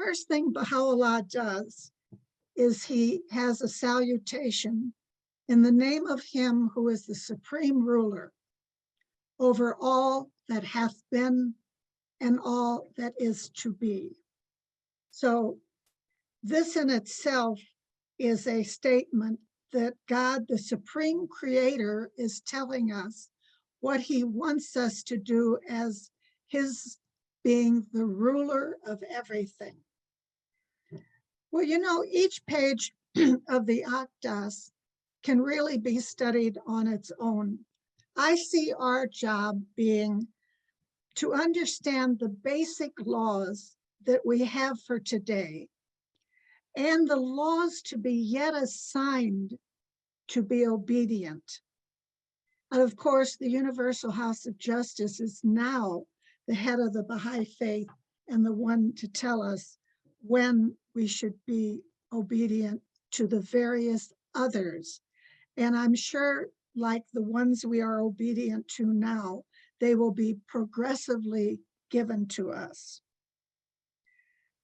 first thing Baha'u'llah does is he has a salutation in the name of him who is the supreme ruler over all that hath been and all that is to be. So this in itself is a statement that God, the supreme creator, is telling us what he wants us to do as his being the ruler of everything. Well, you know, each page of the Aqdas can really be studied on its own. I see our job being to understand the basic laws that we have for today and the laws to be yet assigned to be obedient. And of course, the Universal House of Justice is now the head of the Baha'i faith and the one to tell us when we should be obedient to the various others. And I'm sure, like the ones we are obedient to now, they will be progressively given to us.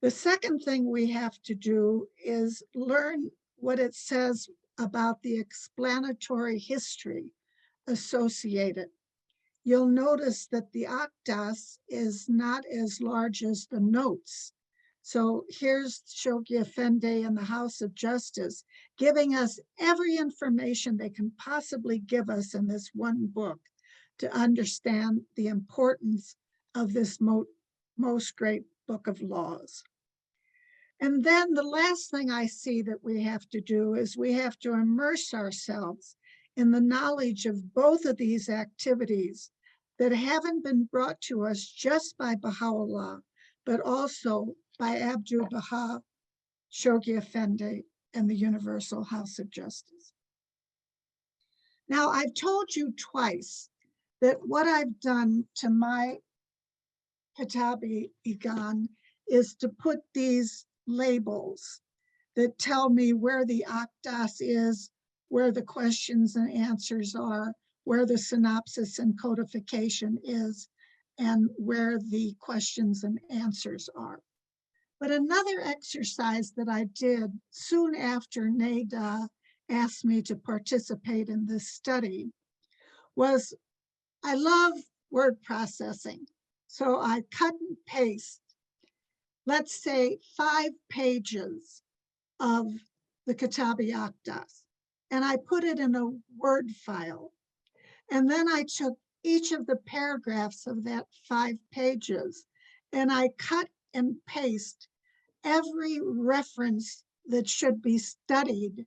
The second thing we have to do is learn what it says about the explanatory history associated. You'll notice that the Aqdas is not as large as the notes. So here's Shoghi Effendi and the House of Justice giving us every information they can possibly give us in this one book to understand the importance of this most great book of laws. And then the last thing I see that we have to do is we have to immerse ourselves in the knowledge of both of these activities that haven't been brought to us just by Baha'u'llah, but also by Abdul Baha, Shoghi Effendi, and the Universal House of Justice. Now, I've told you twice that what I've done to my Kitab-i-Aqdas is to put these labels that tell me where the Aqdas is, where the questions and answers are, where the synopsis and codification is, and where the questions and answers are. But another exercise that I did soon after NADA asked me to participate in this study was, I love word processing. So I cut and paste, let's say 5 pages of the Kitab-i-Aqdas, and I put it in a Word file. And then I took each of the paragraphs of that 5 pages and I cut and paste every reference that should be studied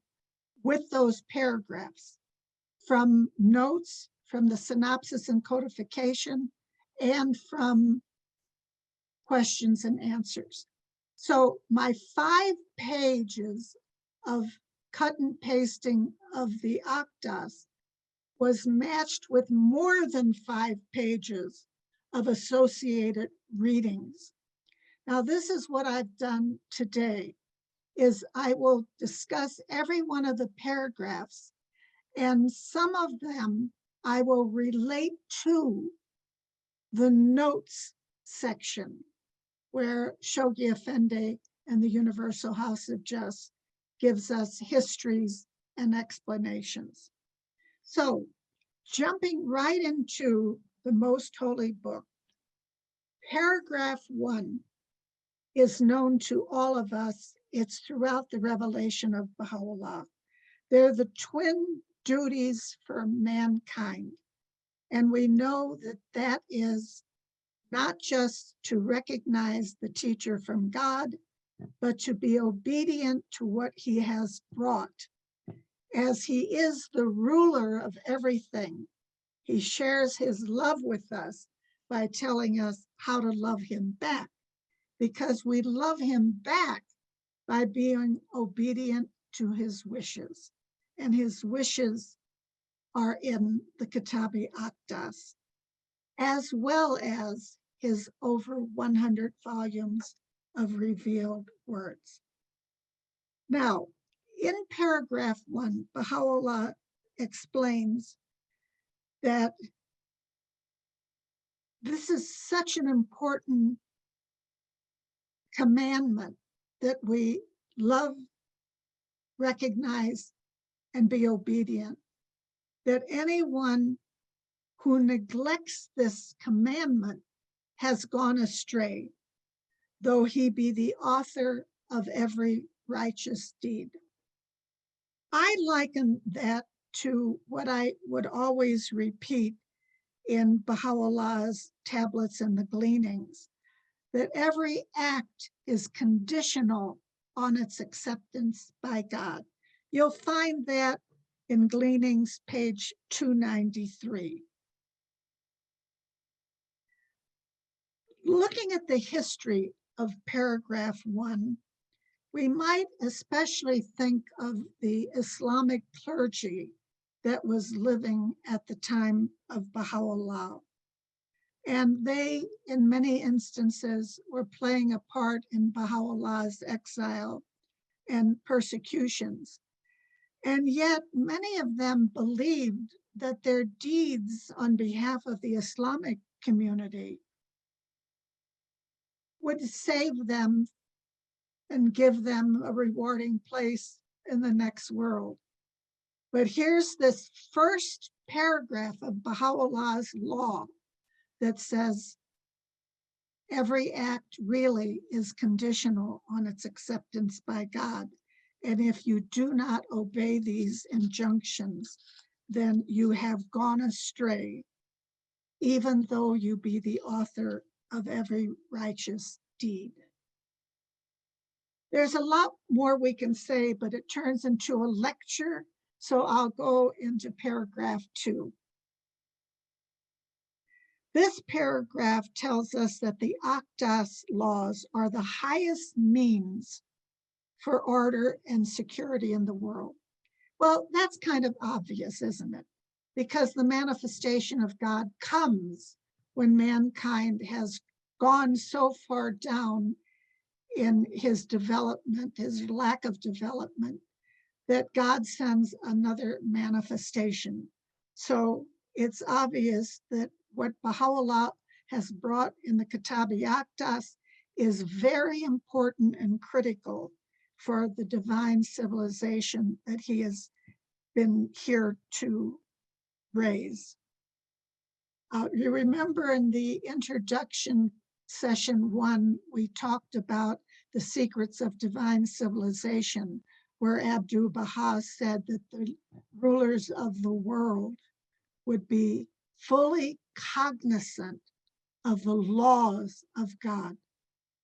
with those paragraphs, from notes, from the synopsis and codification, and from questions and answers. So my 5 pages of cut and pasting of the Aqdas was matched with more than 5 pages of associated readings. Now, this is what I've done today, is I will discuss every one of the paragraphs, and some of them I will relate to the notes section where Shoghi Effendi and the Universal House of Justice gives us histories and explanations. So, jumping right into the Most Holy Book, paragraph 1 is known to all of us. It's throughout the revelation of Baha'u'llah. They're the twin duties for mankind. And we know that that is not just to recognize the teacher from God, but to be obedient to what he has brought. As he is the ruler of everything, he shares his love with us by telling us how to love him back, because we love him back by being obedient to his wishes. And his wishes are in the Kitab-i-Aqdas, as well as his over 100 volumes of revealed words. Now, in paragraph 1, Baha'u'llah explains that this is such an important commandment that we love, recognize, and be obedient, that anyone who neglects this commandment has gone astray, though he be the author of every righteous deed. I liken that to what I would always repeat in Baha'u'llah's tablets and the gleanings, that every act is conditional on its acceptance by God. You'll find that in Gleanings, page 293. Looking at the history of paragraph 1, we might especially think of the Islamic clergy that was living at the time of Baha'u'llah. And they, in many instances, were playing a part in Baha'u'llah's exile and persecutions. And yet, many of them believed that their deeds on behalf of the Islamic community would save them and give them a rewarding place in the next world. But here's this first paragraph of Baha'u'llah's law that says every act really is conditional on its acceptance by God. And if you do not obey these injunctions, then you have gone astray, even though you be the author of every righteous deed. There's a lot more we can say, but it turns into a lecture, so I'll go into paragraph 2. This paragraph tells us that the Aqdas laws are the highest means for order and security in the world. Well, that's kind of obvious, isn't it? Because the manifestation of God comes when mankind has gone so far down in his development, his lack of development, that God sends another manifestation. So it's obvious that what Baha'u'llah has brought in the Kitab-i-Aqdas is very important and critical for the divine civilization that he has been here to raise. You remember in the introduction, session 1, we talked about the secrets of divine civilization, where Abdu'l-Baha said that the rulers of the world would be fully cognizant of the laws of God.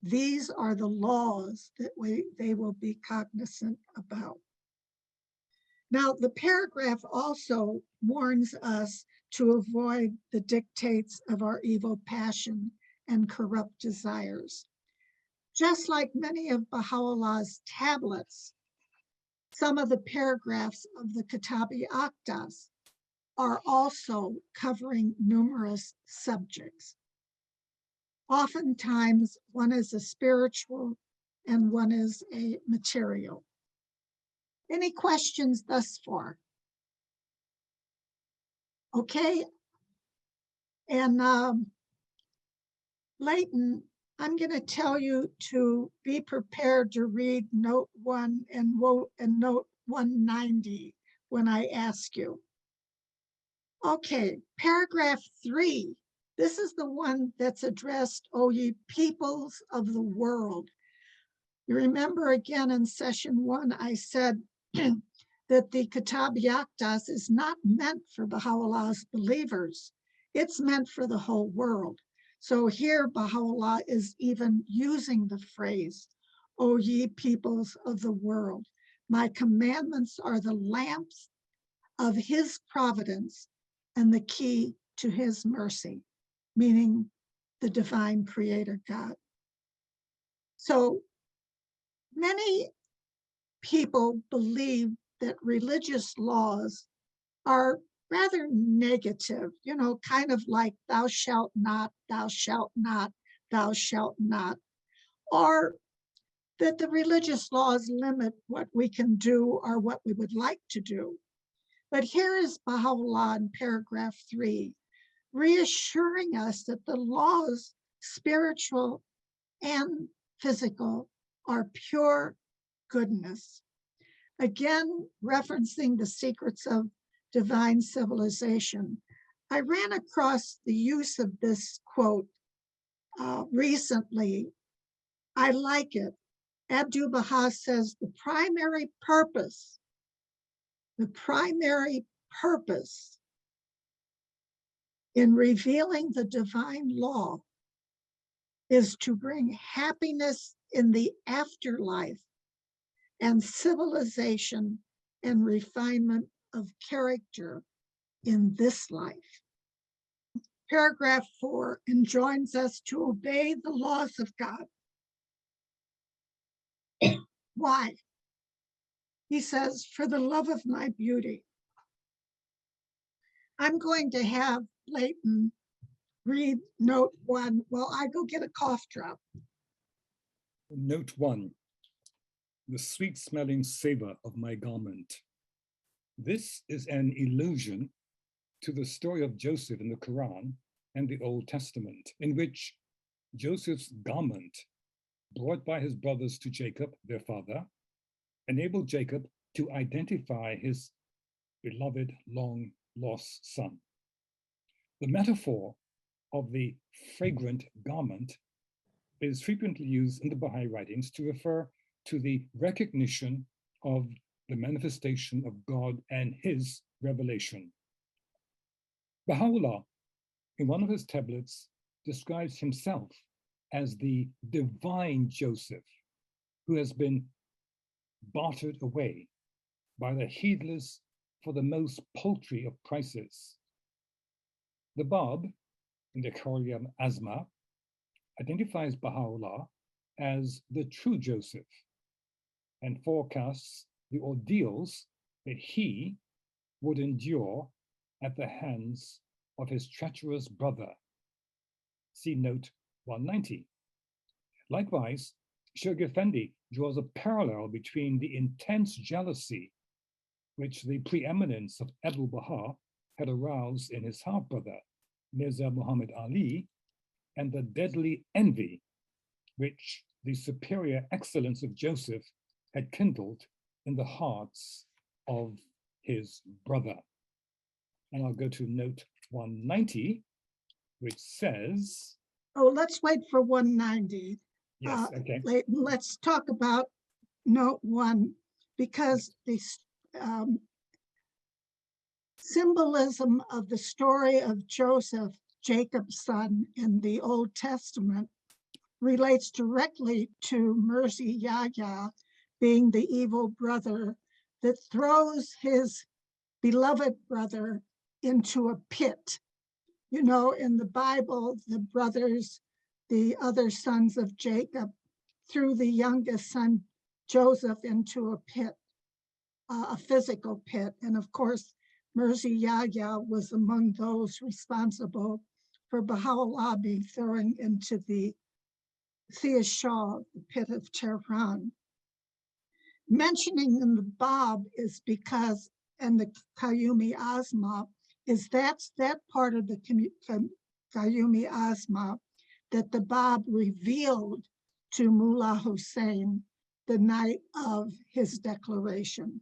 These are the laws that they will be cognizant about. Now, the paragraph also warns us to avoid the dictates of our evil passion and corrupt desires. Just like many of Baha'u'llah's tablets, some of the paragraphs of the Kitab-i-Aqdas are also covering numerous subjects. Oftentimes, one is a spiritual and one is a material. Any questions thus far? Okay. And Leighton, I'm going to tell you to be prepared to read note 1 and note 190 when I ask you. Okay, paragraph 3. This is the one that's addressed, O ye peoples of the world. You remember again in session 1, I said that the Kitab-i-Aqdas is not meant for Baha'u'llah's believers. It's meant for the whole world. So here Baha'u'llah is even using the phrase, O ye peoples of the world, my commandments are the lamps of his providence and the key to his mercy, meaning the divine creator God. So many people believe that religious laws are rather negative, you know, kind of like thou shalt not, thou shalt not, thou shalt not, or that the religious laws limit what we can do or what we would like to do. But here is Baha'u'llah in paragraph 3, reassuring us that the laws, spiritual and physical, are pure goodness. Again, referencing the secrets of divine civilization, I ran across the use of this quote recently. I like it. Abdu'l-Baha says the primary purpose in revealing the divine law is to bring happiness in the afterlife and civilization and refinement of character in this life. Paragraph 4 enjoins us to obey the laws of God. Why? He says, for the love of my beauty. I'm going to have Leighton read note 1 while I go get a cough drop. Note 1, the sweet-smelling savor of my garment. This is an allusion to the story of Joseph in the Quran and the Old Testament, in which Joseph's garment, brought by his brothers to Jacob, their father, enabled Jacob to identify his beloved, long-lost son. The metaphor of the fragrant garment is frequently used in the Baha'i writings to refer to the recognition of the manifestation of God and his revelation. Baha'u'llah, in one of his tablets, describes himself as the divine Joseph, who has been bartered away by the heedless for the most paltry of prices. The Bab, in the Kitab-i-Aqdas, identifies Baha'u'llah as the true Joseph and forecasts the ordeals that he would endure at the hands of his treacherous brother. See note 190. Likewise, Sheikh Effendi draws a parallel between the intense jealousy which the preeminence of Abdu'l-Baha had aroused in his half-brother, Mirza Muhammad Ali, and the deadly envy which the superior excellence of Joseph had kindled in the hearts of his brother. And I'll go to note 190, which says... Oh, let's wait for 190. Yes, okay. Let's talk about note 1, because the symbolism of the story of Joseph, Jacob's son, in the Old Testament relates directly to Mirza Yahya being the evil brother that throws his beloved brother into a pit. You know, in the Bible, the brothers, the other sons of Jacob, threw the youngest son, Joseph, into a pit, a physical pit. And of course, Mirza Yahya was among those responsible for Baha'u'llah being thrown into the Shah, the pit of Tehran. Mentioning in the Bab is because, and the Kitab-i-Aqdas, is that part of the Kitab-i-Aqdas that the Bab revealed to Mullah Hussein the night of his declaration.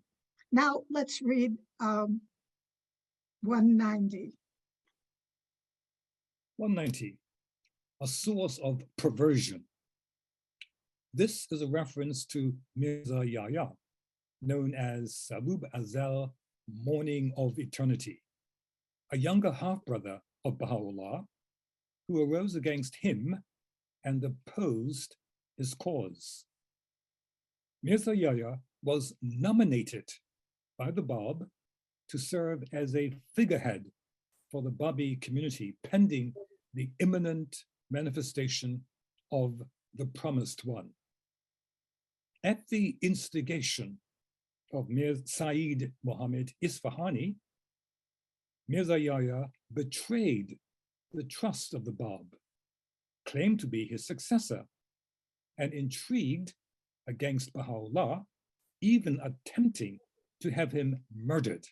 Now let's read 190. 190, a source of perversion. This is a reference to Mirza Yahya, known as Sabub Azel, Morning of Eternity, a younger half-brother of Baha'u'llah, who arose against him and opposed his cause. Mirza Yahya was nominated by the Bab to serve as a figurehead for the Babi community pending the imminent manifestation of the Promised One. At the instigation of Mir Said Muhammad Isfahani, Mirza Yahya betrayed the trust of the Bab, claimed to be his successor, and intrigued against Baha'u'llah, even attempting to have him murdered.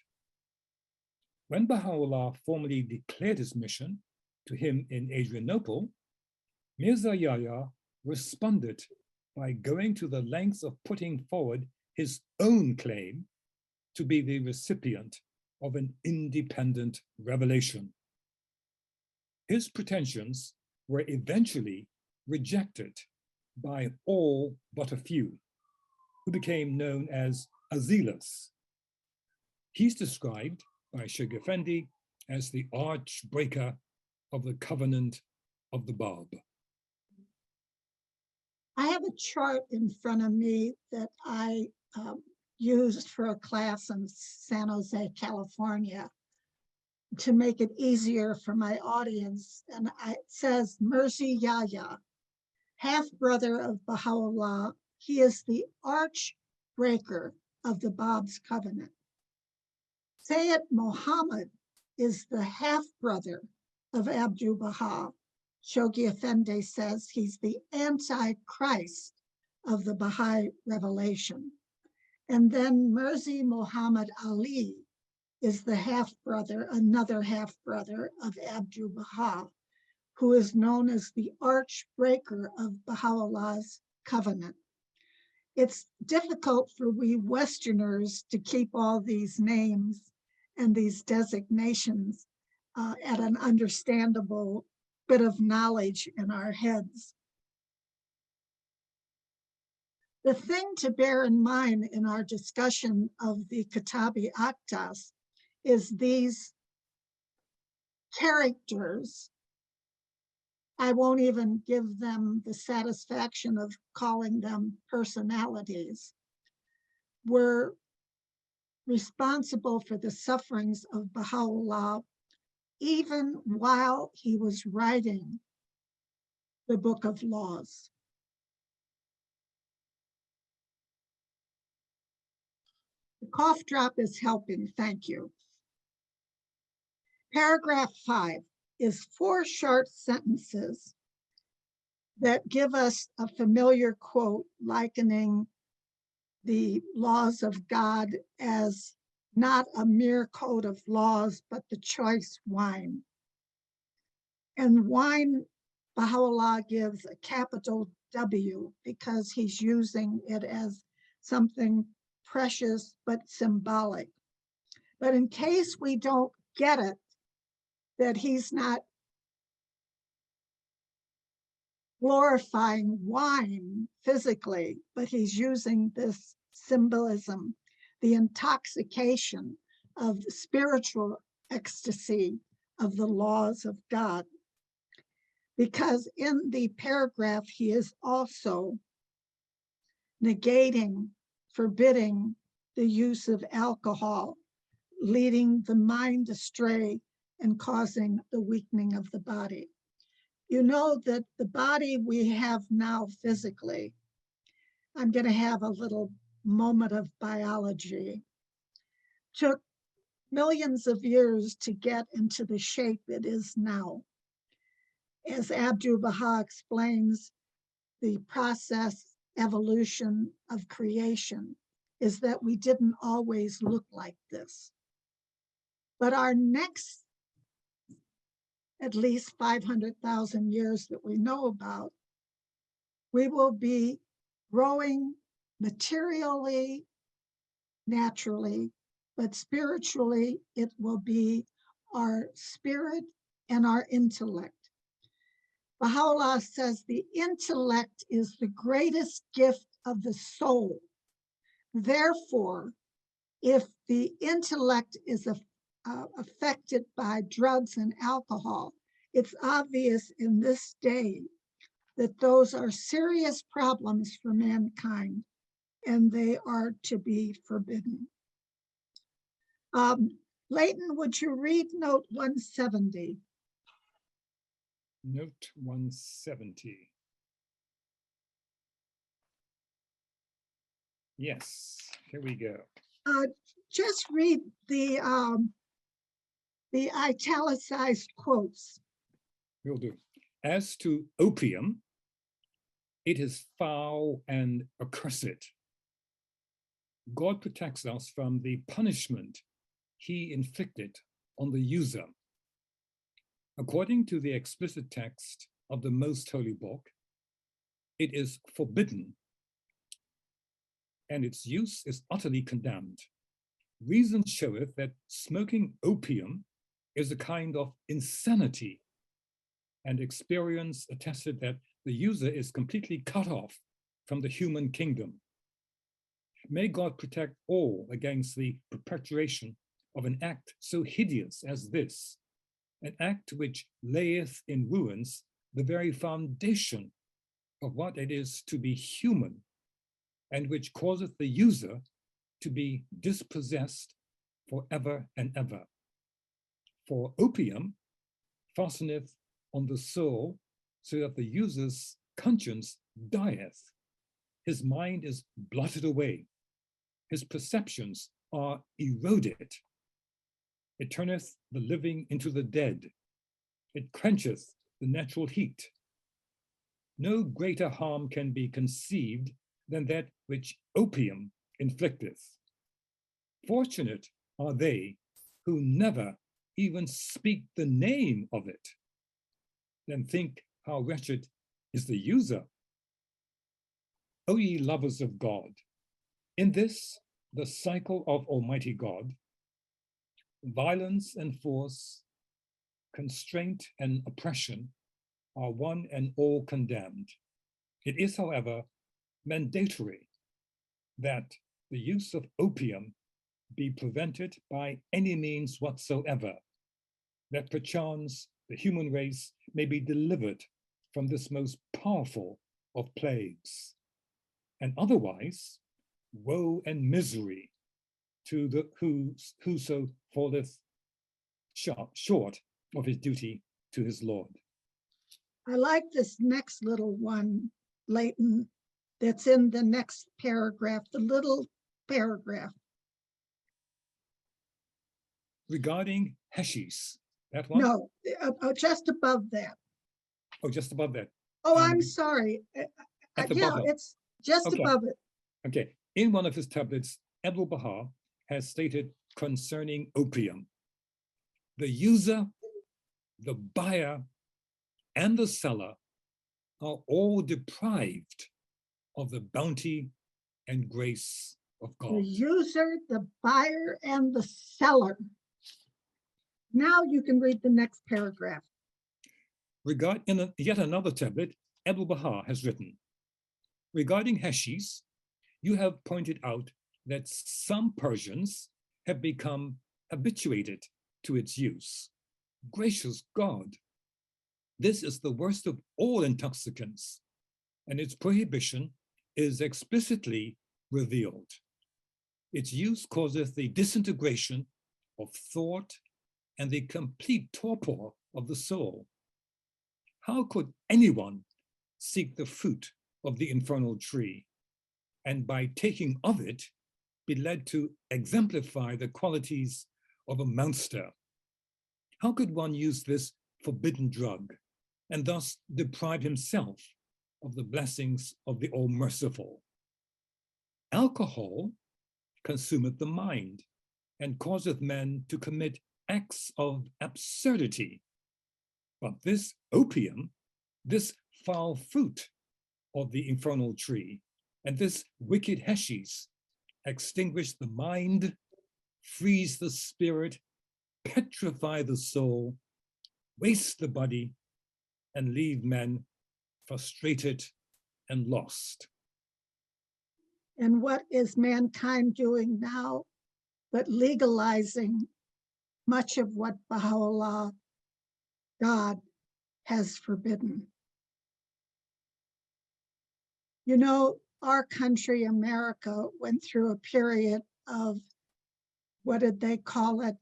When Baha'u'llah formally declared his mission to him in Adrianople, Mirza Yahya responded by going to the lengths of putting forward his own claim to be the recipient of an independent revelation. His pretensions were eventually rejected by all but a few, who became known as Azilas. He's described by Sheikh Effendi as the archbreaker of the covenant of the Bab. I have a chart in front of me that I used for a class in San Jose, California, to make it easier for my audience. And it says Mirzi Yahya, half-brother of Baha'u'llah. He is the archbreaker of the Bab's covenant. Sayyid Muhammad is the half-brother of Abdu'l-Baha. Shoghi Effendi says he's the antichrist of the Baha'i revelation. And then Mirzi Muhammad Ali is the half-brother, another half-brother of Abdu'l-Baha, who is known as the archbreaker of Baha'u'llah's covenant. It's difficult for we Westerners to keep all these names and these designations at an understandable bit of knowledge in our heads. The thing to bear in mind in our discussion of the Kitab-i-Aqdas is these characters. I won't even give them the satisfaction of calling them personalities, were responsible for the sufferings of Baha'u'llah even while he was writing the Book of Laws. The cough drop is helping, thank you. Paragraph 5 is 4 short sentences that give us a familiar quote likening the laws of God as not a mere code of laws, but the choice wine. And wine, Baha'u'llah gives a capital W because he's using it as something precious but symbolic. But in case we don't get it, that he's not glorifying wine physically, but he's using this symbolism, the intoxication of the spiritual ecstasy of the laws of God. Because in the paragraph, he is also negating, forbidding the use of alcohol, leading the mind astray and causing the weakening of the body. You know that the body we have now physically, I'm going to have a little moment of biology, took millions of years to get into the shape it is now. As Abdu'l-Baha explains, the process, evolution of creation is that we didn't always look like this. But our next at least 500,000 years that we know about, we will be growing materially, naturally, but spiritually, it will be our spirit and our intellect. Baha'u'llah says the intellect is the greatest gift of the soul. Therefore, if the intellect is affected by drugs and alcohol, it's obvious in this day that those are serious problems for mankind and they are to be forbidden. Leighton, would you read note 170? Note 170. Yes, here we go. Just read the italicized quotes. Will do. As to opium, it is foul and accursed. God protects us from the punishment he inflicted on the user. According to the explicit text of the Most Holy Book, it is forbidden and its use is utterly condemned. Reason showeth that smoking opium is a kind of insanity, and experience attested that the user is completely cut off from the human kingdom. May God protect all against the perpetration of an act so hideous as this, an act which layeth in ruins the very foundation of what it is to be human, and which causeth the user to be dispossessed for ever and ever. For opium fasteneth on the soul so that the user's conscience dieth. His mind is blotted away. His perceptions are eroded. It turneth the living into the dead. It quencheth the natural heat. No greater harm can be conceived than that which opium inflicteth. Fortunate are they who never even speak the name of it, then think how wretched is the user. O ye lovers of God, in this, the cycle of Almighty God, violence and force, constraint and oppression are one and all condemned. It is, however, mandatory that the use of opium be prevented by any means whatsoever, that perchance the human race may be delivered from this most powerful of plagues. And otherwise, woe and misery to the whoso falleth short of his duty to his Lord. I like this next little one, Leighton, that's in the next paragraph, the little paragraph. Regarding hashish, that one? No, just above that. Oh, just above that. Oh, I'm sorry. At the Yeah, bottom. it's just Okay. above it. Okay. In one of his tablets, Abdul-Baha has stated concerning opium, the user, the buyer, and the seller are all deprived of the bounty and grace of God. The user, the buyer, and the seller. Now you can read the next paragraph. In yet another tablet, Abdul-Baha has written, regarding hashish, you have pointed out that some Persians have become habituated to its use. Gracious God, this is the worst of all intoxicants, and its prohibition is explicitly revealed. Its use causeth the disintegration of thought and the complete torpor of the soul. How could anyone seek the fruit of the infernal tree, and by taking of it, be led to exemplify the qualities of a monster? How could one use this forbidden drug and thus deprive himself of the blessings of the All-Merciful? Alcohol consumeth the mind and causeth men to commit acts of absurdity. But this opium, this foul fruit of the infernal tree, and this wicked hashish extinguish the mind, freeze the spirit, petrify the soul, waste the body, and leave men frustrated and lost. And what is mankind doing now but legalizing much of what Baha'u'llah, God, has forbidden? You know, our country, America, went through a period of, what did they call it,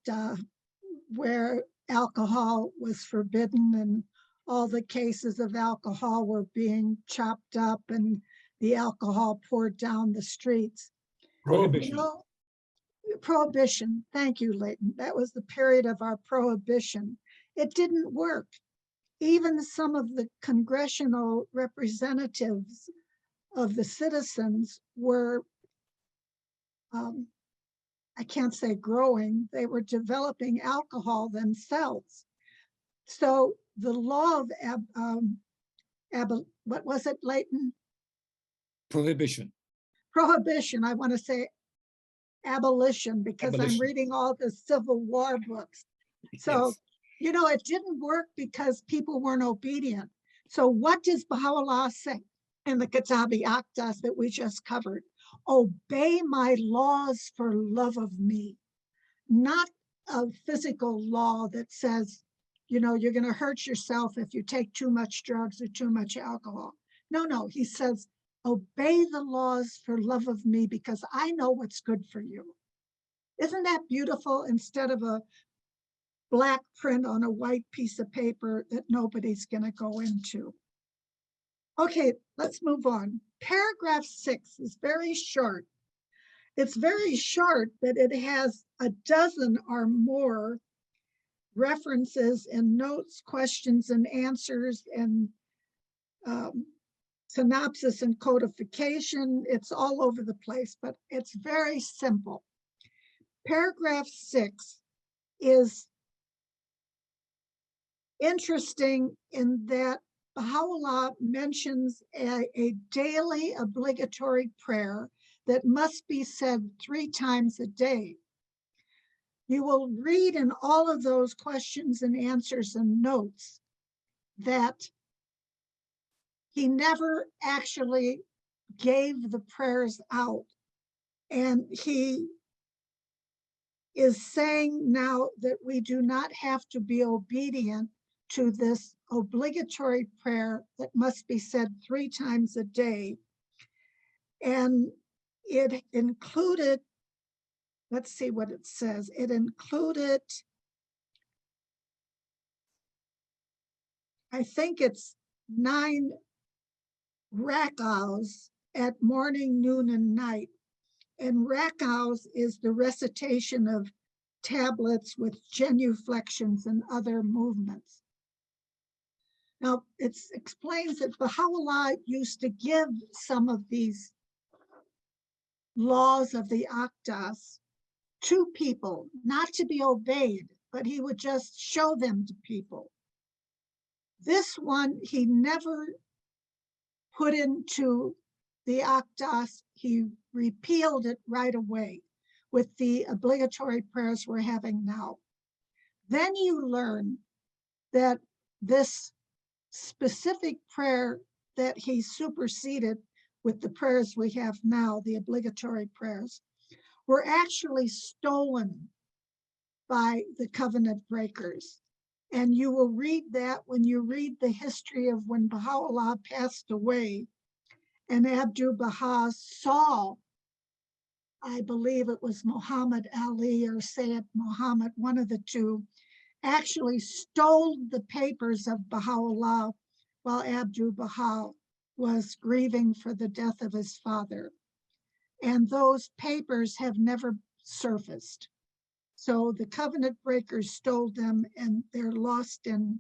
where alcohol was forbidden and all the cases of alcohol were being chopped up and the alcohol poured down the streets. Prohibition. You know, prohibition. Thank you, Leighton. That was the period of our prohibition. It didn't work. Even some of the congressional representatives of the citizens were, I can't say growing, they were developing alcohol themselves. So the law of, what was it, Leighton? Prohibition. prohibition, I want to say abolition, because I'm Abolition. reading all the Civil War books. So, Yes. you know, it didn't work because people weren't obedient. So what does Baha'u'llah say in the Kitab-i-Aqdas that we just covered? Obey my laws for love of me, not a physical law that says, you know, you're going to hurt yourself if you take too much drugs or too much alcohol. No, no, he says, obey the laws for love of me because I know what's good for you. Isn't that beautiful? Instead of a black print on a white piece of paper that nobody's going to go into. Okay, let's move on. Paragraph 6 is very short. It's very short, but it has a dozen or more references and notes, questions and answers, and synopsis and codification. It's all over the place, but it's very simple. Paragraph 6 is interesting in that Baha'u'llah mentions a daily obligatory prayer that must be said 3 times a day. You will read in all of those questions and answers and notes that he never actually gave the prayers out. And he is saying now that we do not have to be obedient to this obligatory prayer that must be said 3 times a day. And it included, let's see what it says. It included, I think it's 9 rak'ahs at morning, noon, and night. And rak'ahs is the recitation of tablets with genuflections and other movements. Now, it explains that Baha'u'llah used to give some of these laws of the Aqdas to people, not to be obeyed, but he would just show them to people. This one, he never put into the Aqdas. He repealed it right away with the obligatory prayers we're having now. Then you learn that this specific prayer that he superseded with the prayers we have now, the obligatory prayers, were actually stolen by the covenant breakers. And you will read that when you read the history of when Baha'u'llah passed away and Abdu'l-Baha saw, I believe it was Muhammad Ali or Sayyid Muhammad, one of the two, actually stole the papers of Baha'u'llah while Abdu'l-Baha was grieving for the death of his father. And those papers have never surfaced. So the covenant breakers stole them and they're lost in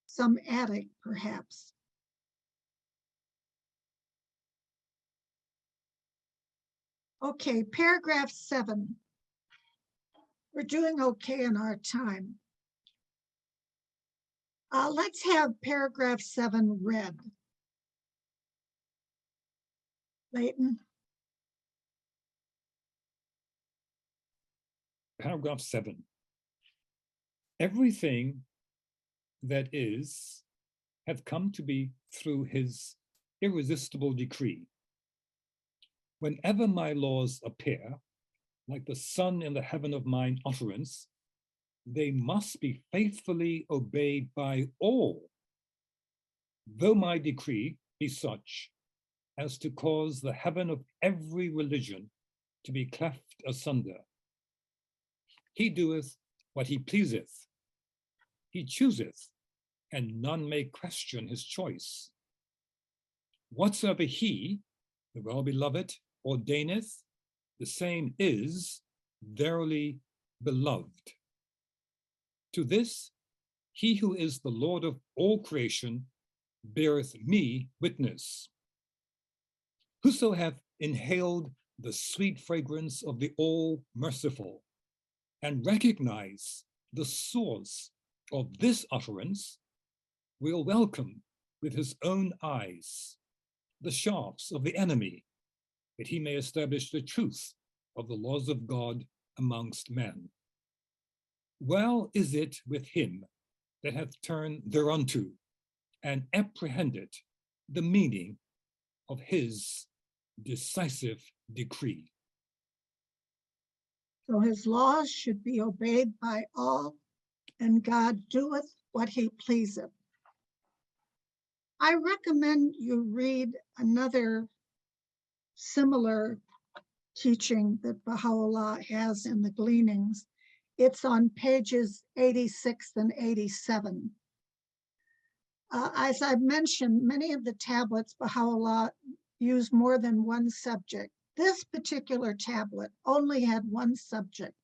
some attic, perhaps. Okay, paragraph 7. We're doing okay in our time. Let's have paragraph 7 read. Leighton. Paragraph 7. Everything that is hath come to be through his irresistible decree. Whenever my laws appear, like the sun in the heaven of mine utterance, they must be faithfully obeyed by all, though my decree be such as to cause the heaven of every religion to be cleft asunder. He doeth what he pleaseth. He chooseth, and none may question his choice. Whatsoever he, the well-beloved, ordaineth, the same is verily beloved. To this, he who is the Lord of all creation beareth me witness. Whoso hath inhaled the sweet fragrance of the all-merciful and recognized the source of this utterance will welcome with his own eyes the shafts of the enemy that he may establish the truth of the laws of God amongst men. Well is it with him that hath turned thereunto and apprehended the meaning of his decisive decree. So his laws should be obeyed by all, and God doeth what he pleaseth. I recommend you read another similar teaching that Baha'u'llah has in the Gleanings. It's on pages 86 and 87. As I've mentioned, many of the tablets Baha'u'llah use more than one subject. This particular tablet only had one subject,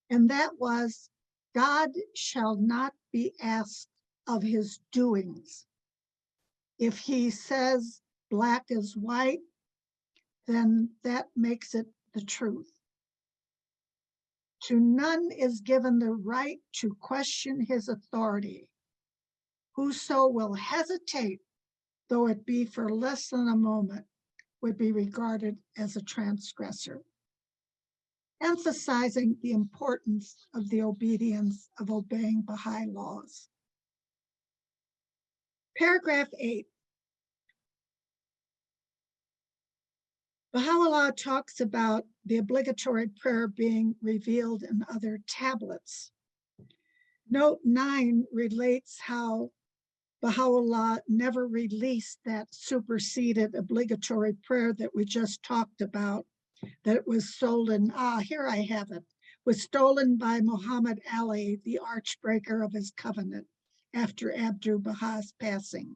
and that was, God shall not be asked of his doings. If he says black is white, then that makes it the truth. To none is given the right to question his authority. Whoso will hesitate, though it be for less than a moment, would be regarded as a transgressor, emphasizing the importance of the obedience of obeying Baha'i laws. Paragraph 8. Baha'u'llah talks about the obligatory prayer being revealed in other tablets. Note 9 relates how Baha'u'llah never released that superseded obligatory prayer that we just talked about, that it was stolen. Here I have it. Was stolen by Muhammad Ali, the archbreaker of his covenant, after Abdu'l-Baha's passing.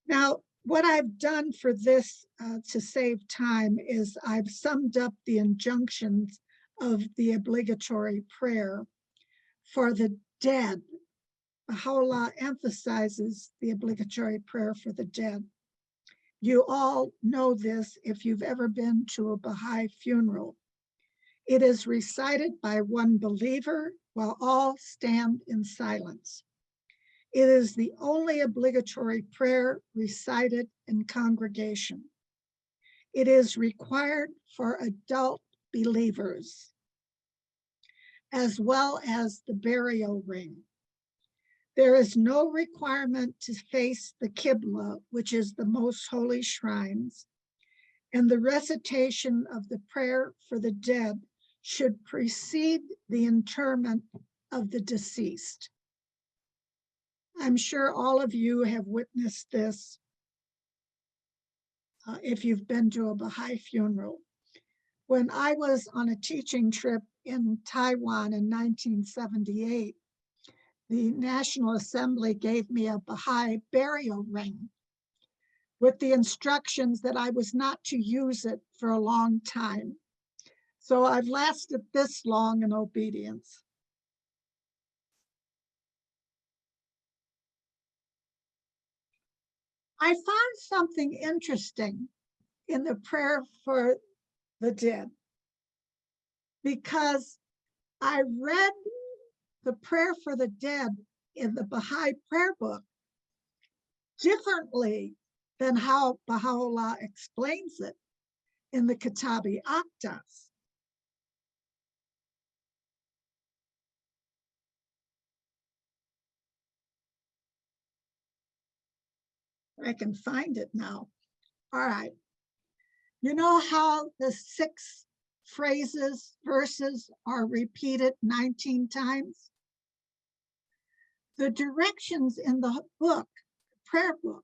Now, what I've done for this to save time is I've summed up the injunctions of the obligatory prayer for the dead. Baha'u'llah emphasizes the obligatory prayer for the dead. You all know this if you've ever been to a Baha'i funeral. It is recited by one believer while all stand in silence. It is the only obligatory prayer recited in congregation. It is required for adult believers, as well as the burial ring. There is no requirement to face the Qibla, which is the most holy shrines, and the recitation of the prayer for the dead should precede the interment of the deceased. I'm sure all of you have witnessed this if you've been to a Baha'i funeral. When I was on a teaching trip in Taiwan in 1978, the National Assembly gave me a Baha'i burial ring with the instructions that I was not to use it for a long time. So I've lasted this long in obedience. I found something interesting in the prayer for the dead, because I read the prayer for the dead in the Baha'i prayer book differently than how Baha'u'llah explains it in the Kitab-i-Aqdas. I can find it now. All right. You know how the 6 verses are repeated 19 times? The directions in the book, prayer book,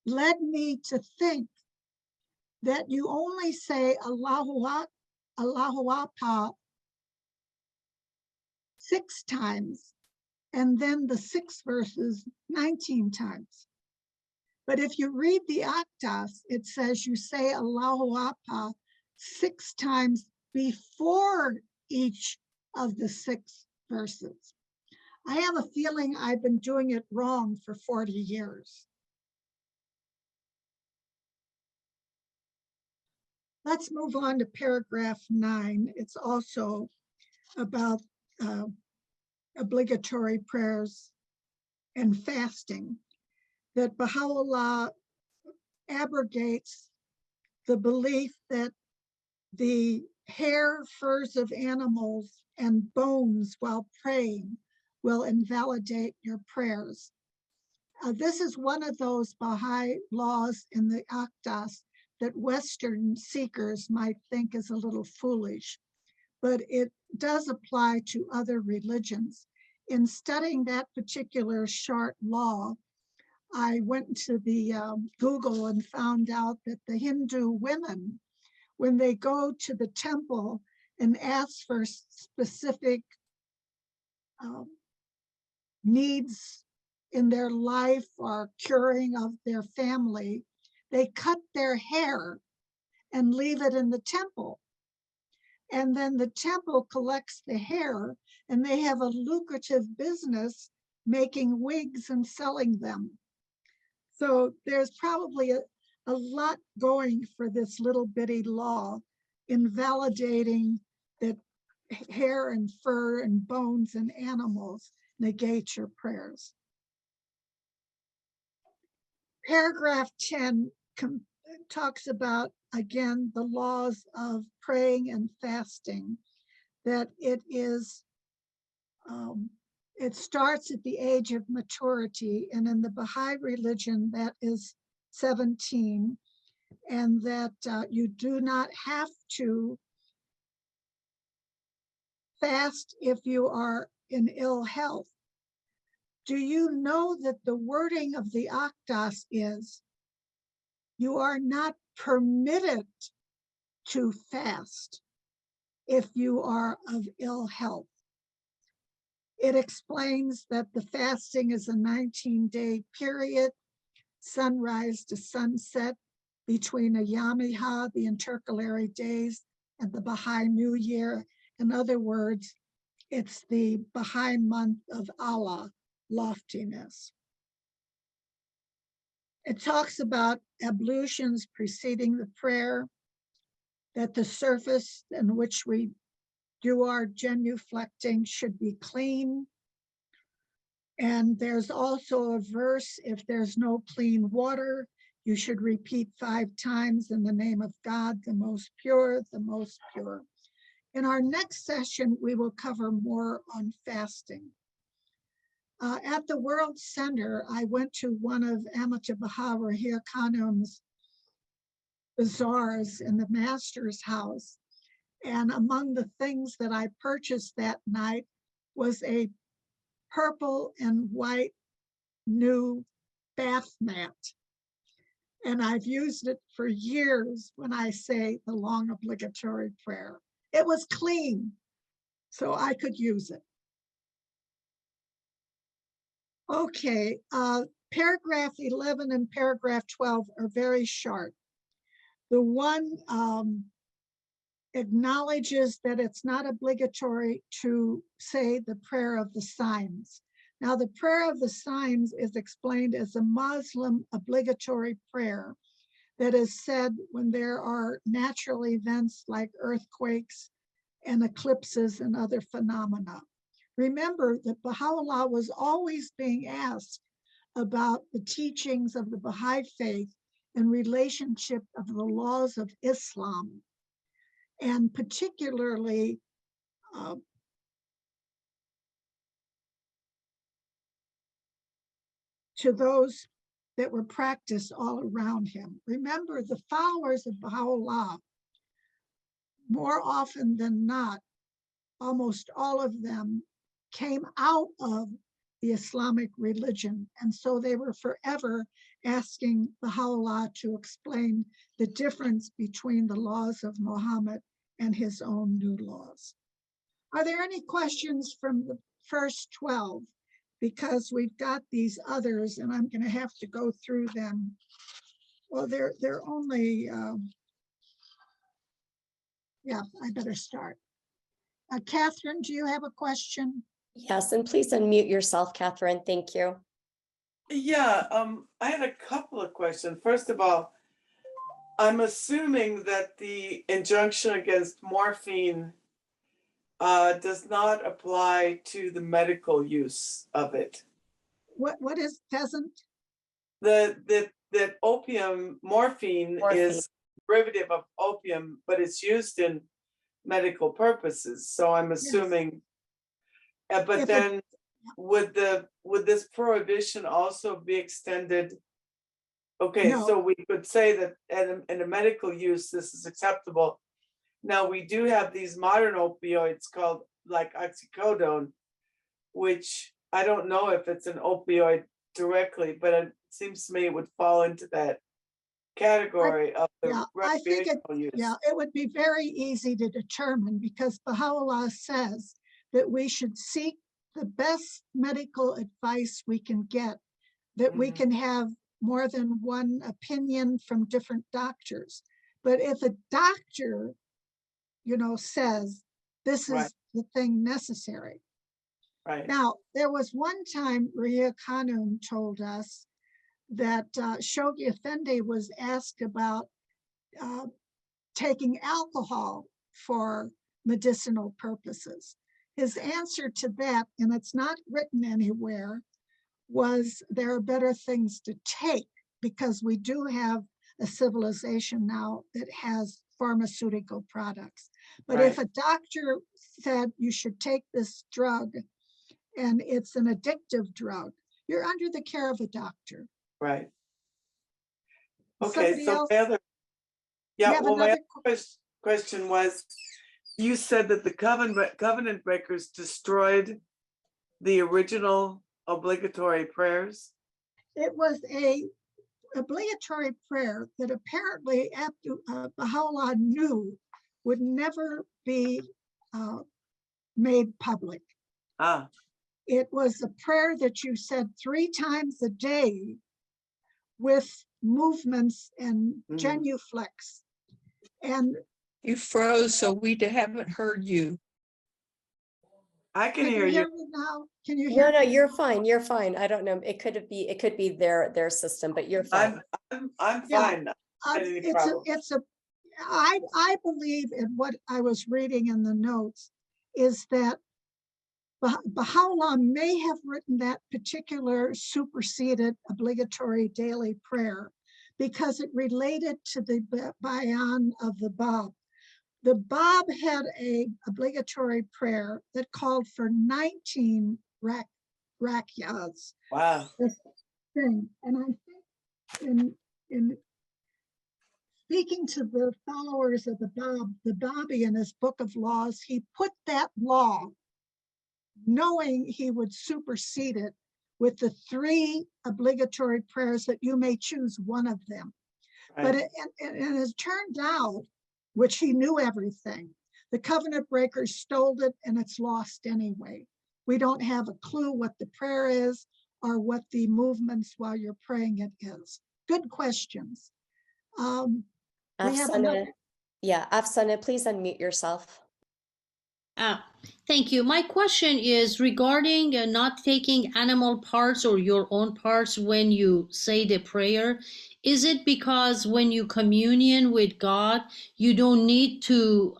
led me to think that you only say Allahu Akbar 6 times, and then the 6 verses 19 times. But if you read the Aqdas, it says you say Allahu Akbar 6 times before each of the 6 verses. I have a feeling I've been doing it wrong for 40 years. Let's move on to paragraph 9. It's also about obligatory prayers and fasting, that Baha'u'llah abrogates the belief that the hair, furs of animals, and bones while praying will invalidate your prayers. This is one of those Baha'i laws in the Aqdas that Western seekers might think is a little foolish, but it does apply to other religions. In studying that particular short law, I went to the Google and found out that the Hindu women, when they go to the temple and ask for specific needs in their life or curing of their family, they cut their hair and leave it in the temple. And then the temple collects the hair, and they have a lucrative business making wigs and selling them. So there's probably a lot going for this little bitty law, invalidating that hair and fur and bones and animals negate your prayers. Paragraph 10 talks about, again, the laws of praying and fasting, that it is, it starts at the age of maturity, and in the Baha'i religion, that is 17, and that you do not have to fast if you are in ill health. Do you know that the wording of the Aqdas is, you are not permitted to fast if you are of ill health? It explains that the fasting is a 19-day period, sunrise to sunset, between Ayamiha, the intercalary days, and the Baha'i New Year. In other words, it's the Baha'i month of Allah, loftiness. It talks about ablutions preceding the prayer, that the surface in which we do our genuflecting should be clean. And there's also a verse, if there's no clean water, you should repeat 5 times in the name of God, the most pure, the most pure. In our next session, we will cover more on fasting. At the World Center, I went to one of Amata Baha Rahir Khanum's bazaars in the master's house. And among the things that I purchased that night was a purple and white new bath mat. And I've used it for years when I say the long obligatory prayer. It was clean, so I could use it. Okay, paragraph 11 and paragraph 12 are very short. The one acknowledges that it's not obligatory to say the prayer of the signs. Now, the prayer of the signs is explained as a Muslim obligatory prayer that is said when there are natural events like earthquakes and eclipses and other phenomena. Remember that Baha'u'llah was always being asked about the teachings of the Baha'i faith in relationship of the laws of Islam, and particularly to those that were practiced all around him. Remember, the followers of Baha'u'llah, more often than not, almost all of them came out of the Islamic religion. And so they were forever asking Baha'u'llah to explain the difference between the laws of Muhammad and his own new laws. Are there any questions from the first 12? Because we've got these others and I'm going to have to go through them. Well, they're only, yeah, I better start. Catherine, do you have a question? Yes, and please unmute yourself, Catherine. Thank you. Yeah, I had a couple of questions. First of all, I'm assuming that the injunction against morphine does not apply to the medical use of it. What is doesn't? The that morphine is derivative of opium, but it's used in medical purposes. So I'm assuming, but If it- then would this prohibition also be extended? Okay, No. so we could say that in a medical use, this is acceptable. Now, we do have these modern opioids called like oxycodone, which I don't know if it's an opioid directly, but it seems to me it would fall into that category of the Yeah, I think recreational use. Yeah, it would be very easy to determine because Baha'u'llah says that we should seek the best medical advice we can get, that we Mhm. can have more than one opinion from different doctors. But if a doctor, says this Right. is the thing necessary. Right, Now, there was one time Ria Khanum told us that Shoghi Effendi was asked about taking alcohol for medicinal purposes. His answer to that, and it's not written anywhere, was there are better things to take because we do have a civilization now that has pharmaceutical products. But if a doctor said you should take this drug and it's an addictive drug, you're under the care of a doctor. right. Okay, Somebody so else, my other, you yeah, have well, my another other question was, you said that the covenant breakers destroyed the original obligatory prayers. It was a obligatory prayer that apparently Baha'u'llah knew would never be made public. Ah, It was a prayer that you said 3 times a day with movements and genuflex. And You froze, so we haven't heard you. I can can hear you you. hear me now? Can you hear No, me? you're fine. You're fine. I don't know. It could be their system, but you're fine. I'm Yeah. fine. Not any problem. I believe in what I was reading in the notes is that Baha'u'llah may have written that particular superseded obligatory daily prayer because it related to the bayan of the Bab. The Bab had a obligatory prayer that called for 19 rakyas. Wow. This thing, and I think in speaking to the followers of the Babi in his book of laws, he put that law, knowing he would supersede it with the 3 obligatory prayers that you may choose one of them. Right. But it has turned out, which he knew everything, the covenant breakers stole it and it's lost anyway. We don't have a clue what the prayer is or what the movements while you're praying it is. Good questions. We have another. Afsana, please unmute yourself. Thank you. My question is regarding not taking animal parts or your own parts when you say the prayer. Is it because when you communion with God, you don't need to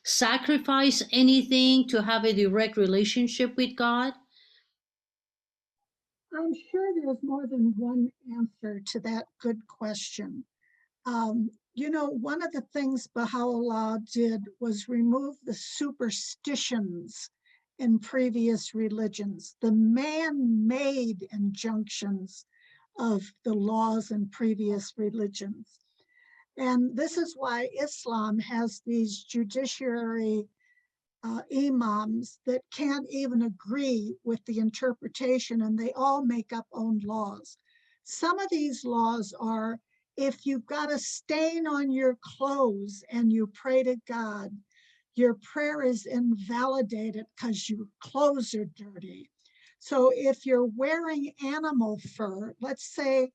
sacrifice anything to have a direct relationship with God? I'm sure there's more than one answer to that good question. One of the things Baha'u'llah did was remove the superstitions in previous religions, the man-made injunctions of the laws in previous religions. And this is why Islam has these judiciary imams that can't even agree with the interpretation, and they all make up own laws. Some of these laws are, if you've got a stain on your clothes and you pray to God, your prayer is invalidated because your clothes are dirty. So if you're wearing animal fur, let's say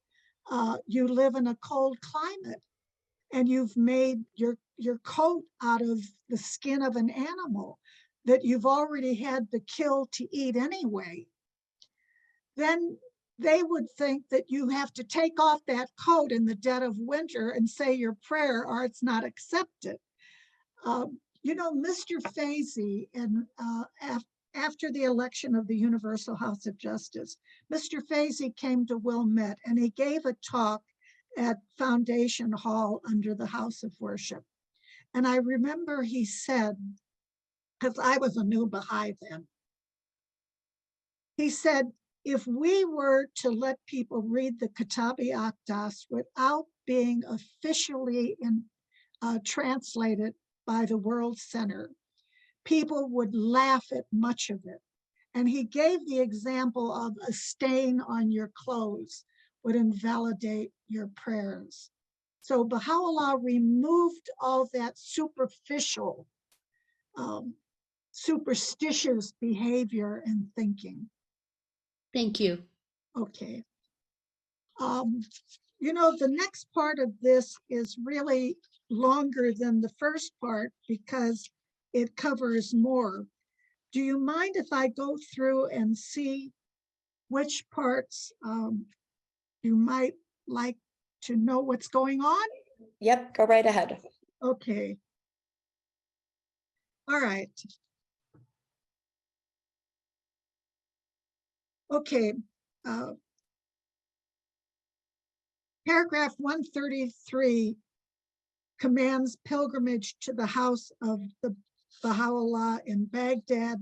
you live in a cold climate and you've made your coat out of the skin of an animal that you've already had to kill to eat anyway, then they would think that you have to take off that coat in the dead of winter and say your prayer or it's not accepted. Mr. Faizi, after the election of the Universal House of Justice, Mr. Faizi came to Wilmette and he gave a talk at Foundation Hall under the House of Worship. And I remember he said, because I was a new Baha'i then, he said, if we were to let people read the Kitab-i-Aqdas without being officially translated by the World Center, people would laugh at much of it. And he gave the example of a stain on your clothes would invalidate your prayers. So Baha'u'llah removed all that superficial, superstitious behavior and thinking. Thank you. Okay. You know, the next part of this is really longer than the first part because it covers more. Do you mind if I go through and see which parts you might like to know what's going on? Yep, go right ahead. Okay. All right. Okay. Paragraph 133 commands pilgrimage to the house of the Baha'u'llah in Baghdad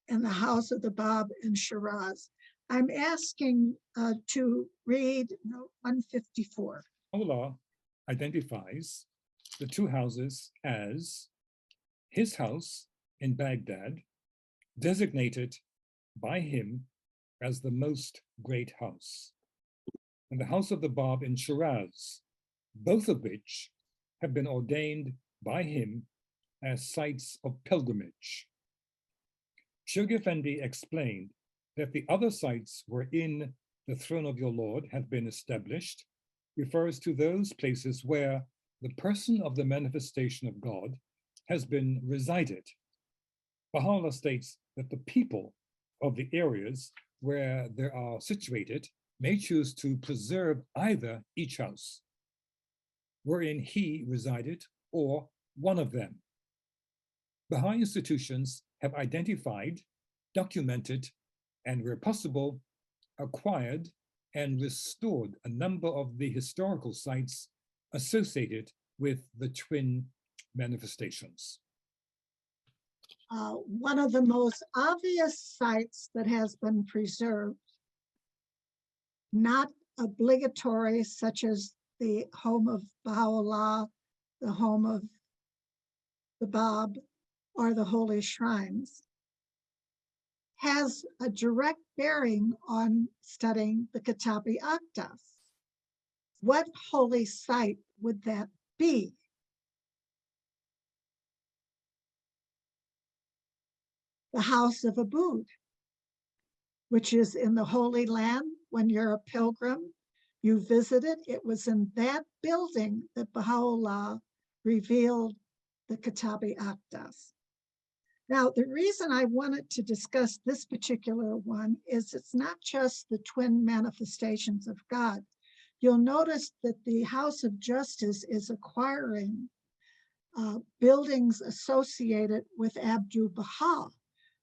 and the house of the Bab in Shiraz. I'm asking to read 154. Allah identifies the two houses as his house in Baghdad, designated by him as the most great house, and the house of the Bab in Shiraz, both of which have been ordained by him as sites of pilgrimage. Shoghi Effendi explained that the other sites wherein the throne of your Lord had been established refers to those places where the person of the manifestation of God has been resided. Baha'u'llah states that the people of the areas where they are situated may choose to preserve either each house wherein he resided or one of them. Baha'i institutions have identified, documented, and where possible, acquired and restored a number of the historical sites associated with the twin manifestations. One of the most obvious sites that has been preserved, not obligatory, such as the home of Baha'u'llah, the home of the Bab, or the holy shrines, has a direct bearing on studying the Kitab-i-Aqdas. What holy site would that be? The house of Abud, which is in the Holy Land. When you're a pilgrim, you visit it. It was in that building that Baha'u'llah revealed the Kitab-i-Aqdas. Now, the reason I wanted to discuss this particular one is it's not just the twin manifestations of God. You'll notice that the House of Justice is acquiring buildings associated with Abdu'l-Baha.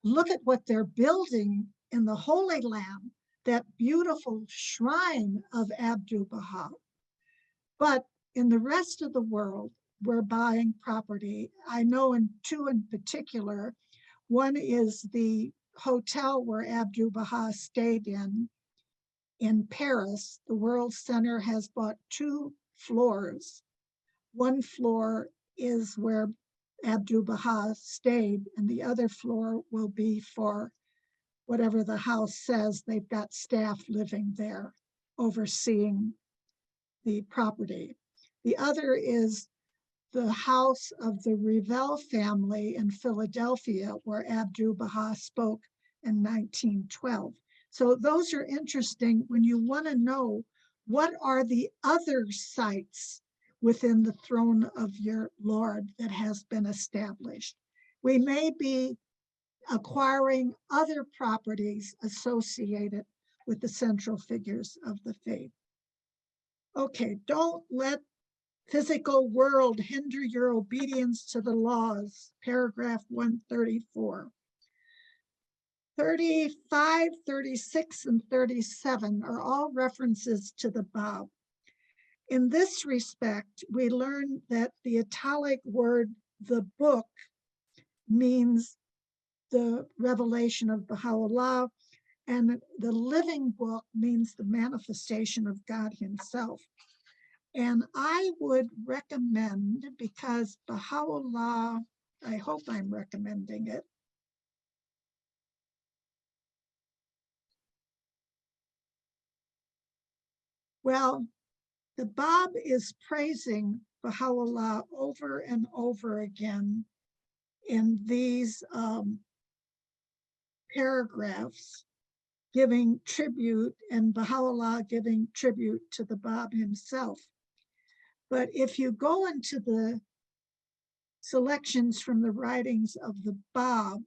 Look at what they're building in the Holy Land, that beautiful shrine of Abdu'l-Baha. But in the rest of the world, we're buying property. I know in two in particular. One is the hotel where Abdu'l-Baha stayed in Paris. The World Center has bought 2 floors. One floor is where Abdu'l-Baha stayed, and the other floor will be for whatever the house says. They've got staff living there, overseeing the property. The other is the house of the Revell family in Philadelphia, where Abdu'l-Baha spoke in 1912. So those are interesting when you want to know what are the other sites within the throne of your Lord that has been established. We may be acquiring other properties associated with the central figures of the faith. Okay, don't let physical world hinder your obedience to the laws, paragraph 134. 35, 36, and 37 are all references to the Bab. In this respect, we learn that the italic word, the book, means the revelation of Baha'u'llah, and the living book means the manifestation of God himself. And I would recommend, because Baha'u'llah, I hope I'm recommending it. Well, the Bab is praising Baha'u'llah over and over again in these paragraphs, giving tribute, and Baha'u'llah giving tribute to the Bab himself. But if you go into the selections from the writings of the Bab,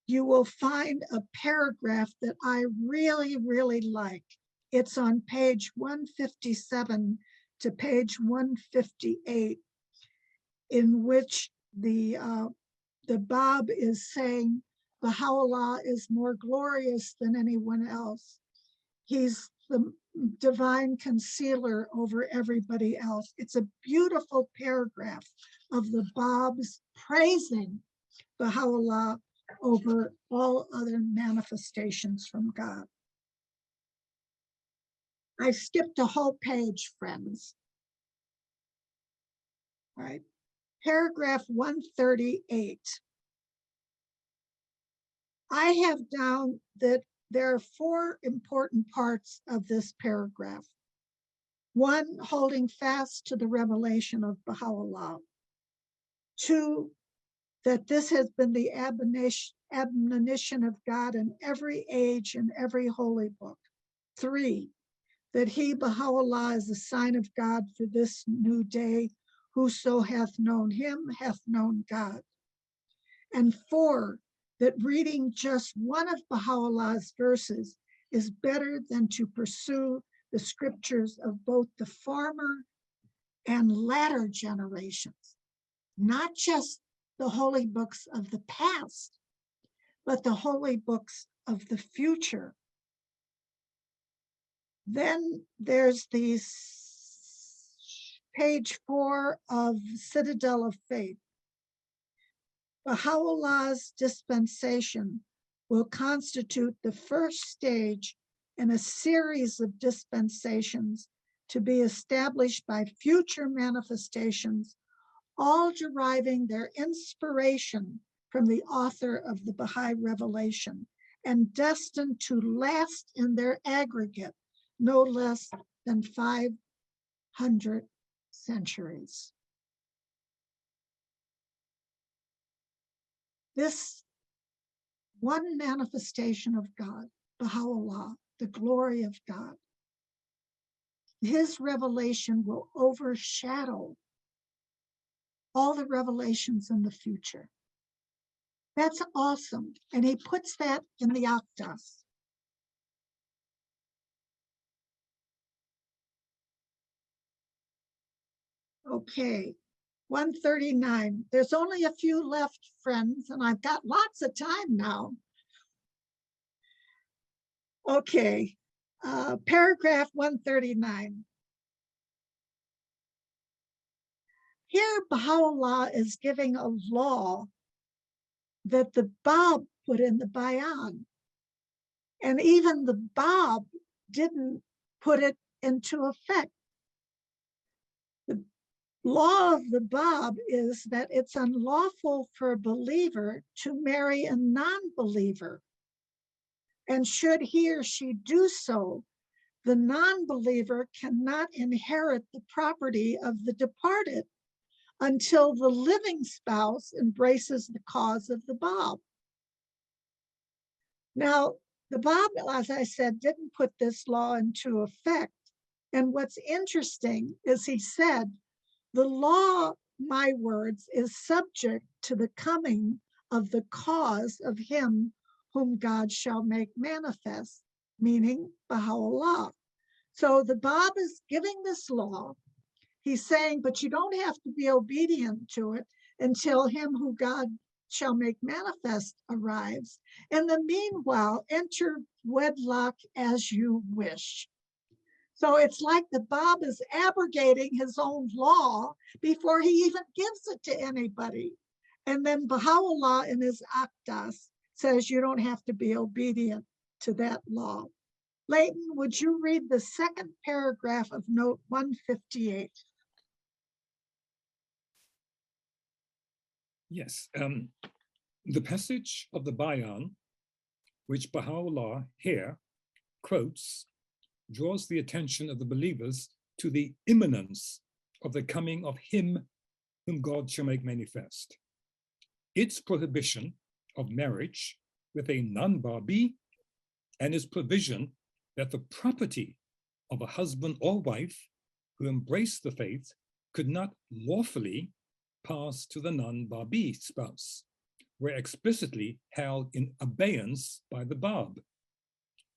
you will find a paragraph that I really, really like. It's on page 157 to page 158, in which the Bab is saying Baha'u'llah is more glorious than anyone else. He's the divine concealer over everybody else. It's a beautiful paragraph of the Bab's praising Baha'u'llah over all other manifestations from God. I skipped a whole page, friends. All right, paragraph 138. I have down that there are 4 important parts of this paragraph. 1, holding fast to the revelation of Baha'u'llah. 2, that this has been the admonition of God in every age and every holy book. 3, that he, Baha'u'llah, is the sign of God for this new day. Whoso hath known him hath known God. And 4, that reading just one of Baha'u'llah's verses is better than to pursue the scriptures of both the former and latter generations, not just the holy books of the past, but the holy books of the future. Then there's page 4 of Citadel of Faith. Baha'u'llah's dispensation will constitute the first stage in a series of dispensations to be established by future manifestations, all deriving their inspiration from the author of the Baha'i revelation and destined to last in their aggregate no less than 500 centuries. This one manifestation of God, Baha'u'llah, the glory of God, his revelation will overshadow all the revelations in the future. That's awesome. And he puts that in the Aqdas. Okay, 139. There's only a few left, friends, and I've got lots of time now. Okay, paragraph 139. Here, Baha'u'llah is giving a law that the Bab put in the Bayan. And even the Bab didn't put it into effect. The law of the Bab is that it's unlawful for a believer to marry a non-believer. And should he or she do so, the non-believer cannot inherit the property of the departed until the living spouse embraces the cause of the Bab. Now, the Bab, as I said, didn't put this law into effect. And what's interesting is he said, the law, my words, is subject to the coming of the cause of him whom God shall make manifest, meaning Baha'u'llah. So the Bab is giving this law. He's saying, but you don't have to be obedient to it until him who God shall make manifest arrives. In the meanwhile, enter wedlock as you wish. So it's like the Bab is abrogating his own law before he even gives it to anybody. And then Baha'u'llah in his Aqdas says you don't have to be obedient to that law. Leighton, would you read the second paragraph of note 158? Yes, the passage of the Bayan, which Baha'u'llah here quotes, draws the attention of the believers to the imminence of the coming of him whom God shall make manifest. Its prohibition of marriage with a non-Babi and its provision that the property of a husband or wife who embraced the faith could not lawfully pass to the non-Babi spouse, were explicitly held in abeyance by the Bab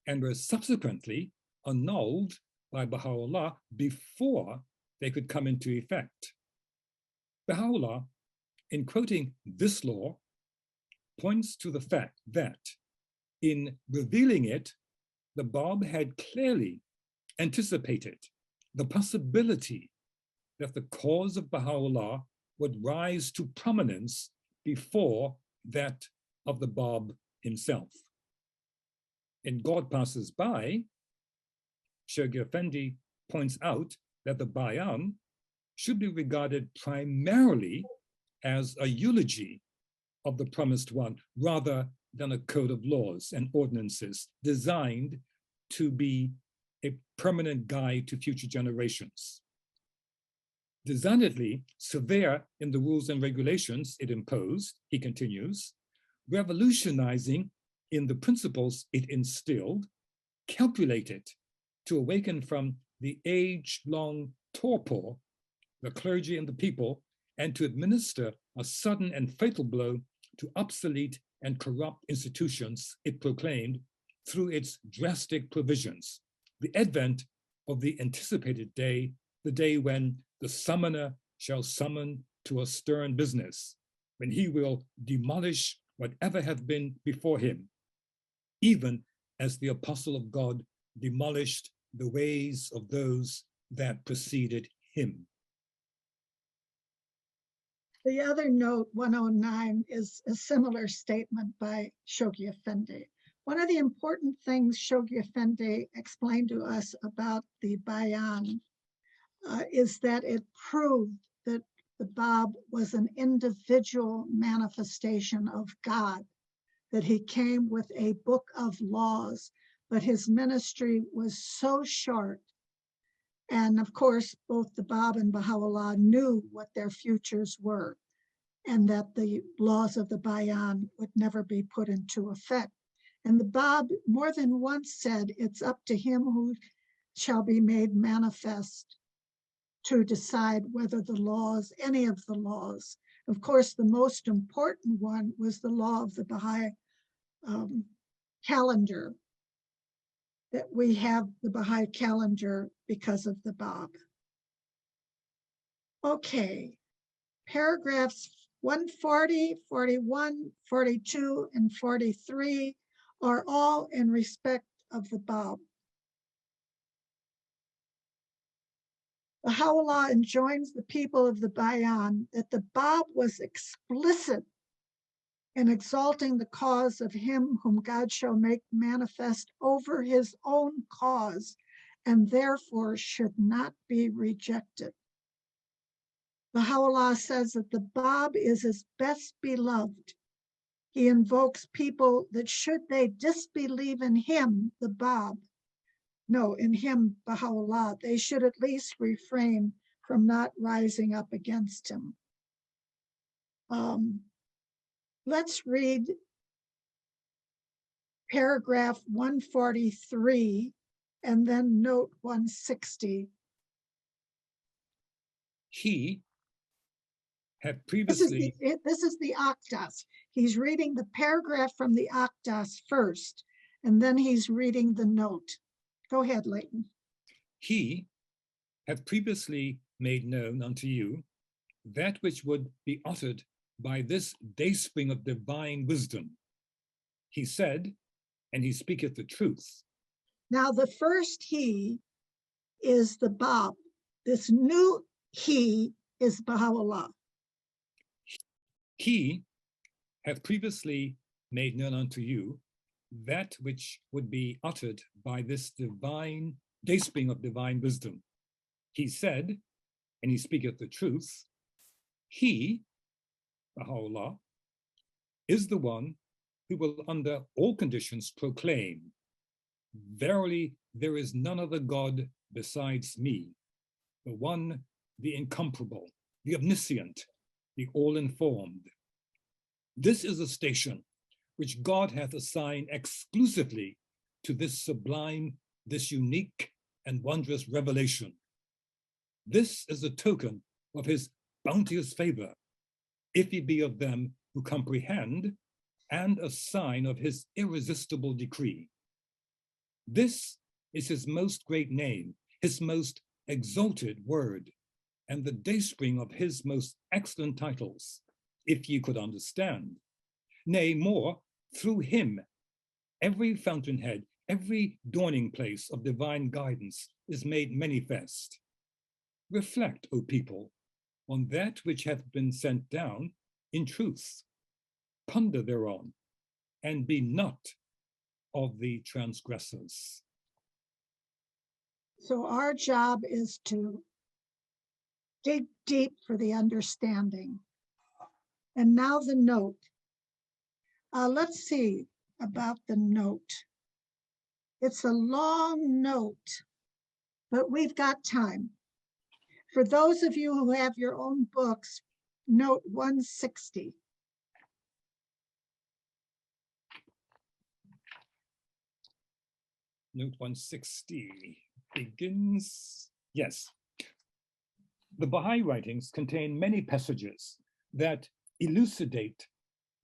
and were subsequently annulled by Baha'u'llah before they could come into effect. Baha'u'llah, in quoting this law, points to the fact that in revealing it, the Bab had clearly anticipated the possibility that the cause of Baha'u'llah would rise to prominence before that of the Bab himself. In God Passes By, Shoghi Effendi points out that the Bayan should be regarded primarily as a eulogy of the promised one, rather than a code of laws and ordinances designed to be a permanent guide to future generations. Designedly severe in the rules and regulations it imposed, he continues, revolutionizing in the principles it instilled, calculated to awaken from the age-long torpor the clergy and the people, and to administer a sudden and fatal blow to obsolete and corrupt institutions it proclaimed through its drastic provisions. The advent of the anticipated day, the day when the summoner shall summon to a stern business, when he will demolish whatever hath been before him, even as the apostle of God demolished the ways of those that preceded him. The other note, 109, is a similar statement by Shoghi Effendi. One of the important things Shoghi Effendi explained to us about the Bayan is that it proved that the Bab was an individual manifestation of God, that he came with a book of laws, but his ministry was so short. And of course, both the Bab and Baha'u'llah knew what their futures were, and that the laws of the Bayan would never be put into effect. And the Bab more than once said, it's up to him who shall be made manifest to decide whether the laws, any of the laws, of course, the most important one was the law of the Baha'i calendar, that we have the Baha'i calendar because of the Bab. Okay, paragraphs 140, 41, 42, and 43 are all in respect of the Bab. Baha'u'llah enjoins the people of the Bayan that the Bab was explicit in exalting the cause of him whom God shall make manifest over his own cause, and therefore should not be rejected. Baha'u'llah says that the Bab is his best beloved. He invokes people that should they disbelieve in him, the Bab, no, in him, Baha'u'llah, they should at least refrain from not rising up against him. Let's read paragraph 143 and then note 160. He had previously... This is the Aqdas. He's reading the paragraph from the Aqdas first, and then he's reading the note. Go ahead, Leighton. He hath previously made known unto you that which would be uttered by this dayspring of divine wisdom. He said, and he speaketh the truth. Now, the first he is the Bab. This new he is Baha'u'llah. He hath previously made known unto you that which would be uttered by this divine dayspring of divine wisdom. He said, and he speaketh the truth, he, Baha'u'llah, is the one who will under all conditions proclaim, verily there is none other God besides me, the one, the incomparable, the omniscient, the all-informed. This is a station which God hath assigned exclusively to this sublime, this unique and wondrous revelation. This is a token of his bounteous favor, if he be of them who comprehend, and a sign of his irresistible decree. This is his most great name, his most exalted word, and the dayspring of his most excellent titles, if ye could understand. Nay, more, through him, every fountainhead, every dawning place of divine guidance is made manifest. Reflect, O people, on that which hath been sent down in truth. Ponder thereon, and be not of the transgressors. So our job is to dig deep for the understanding. And now the note. Let's see about the note. It's a long note, but we've got time. For those of you who have your own books, note 160. Note 160 begins, yes. The Baha'i writings contain many passages that elucidate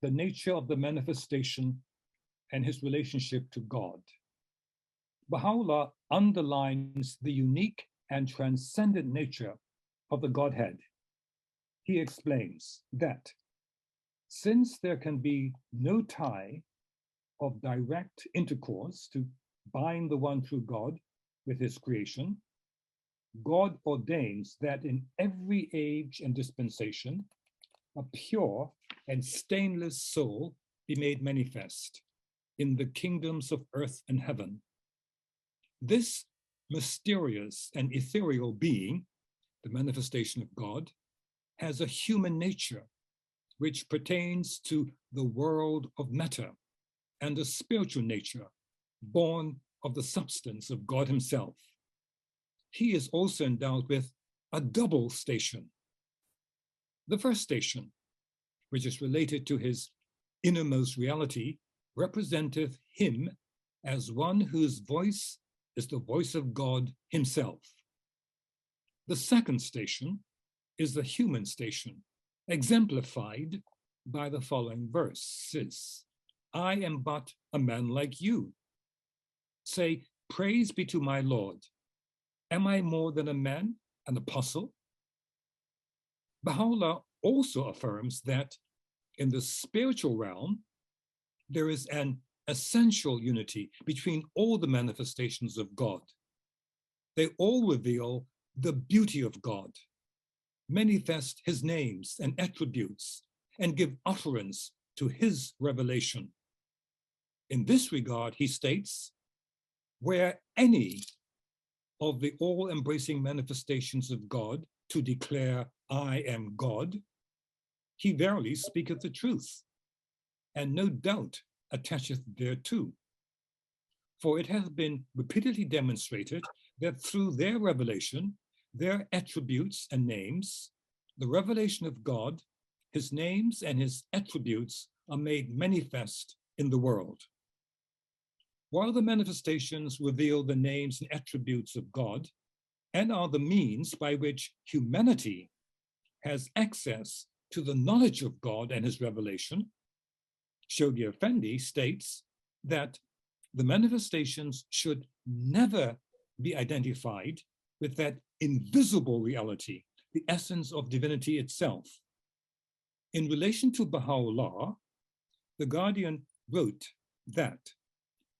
the nature of the manifestation and his relationship to God. Baha'u'llah underlines the unique and transcendent nature of the Godhead. He explains that since there can be no tie of direct intercourse to bind the one true God with his creation, God ordains that in every age and dispensation, a pure and stainless soul be made manifest in the kingdoms of earth and heaven. This mysterious and ethereal being, the manifestation of God, has a human nature which pertains to the world of matter, and a spiritual nature born of the substance of God himself. He is also endowed with a double station. The first station, which is related to his innermost reality, representeth him as one whose voice is the voice of God himself. The second station is the human station, exemplified by the following verses. I am but a man like you. Say, praise be to my Lord. Am I more than a man, an apostle? Baha'u'llah also affirms that in the spiritual realm, there is an essential unity between all the manifestations of God. They all reveal the beauty of God, manifest his names and attributes, and give utterance to his revelation. In this regard, he states, where any of the all-embracing manifestations of God to declare, I am God, he verily speaketh the truth, and no doubt attacheth thereto. For it hath been repeatedly demonstrated that through their revelation, their attributes and names, the revelation of God, his names and his attributes are made manifest in the world. While the manifestations reveal the names and attributes of God and are the means by which humanity has access to the knowledge of God and his revelation, Shoghi Effendi states that the manifestations should never be identified with that invisible reality, the essence of divinity itself. In relation to Baha'u'llah, the Guardian wrote that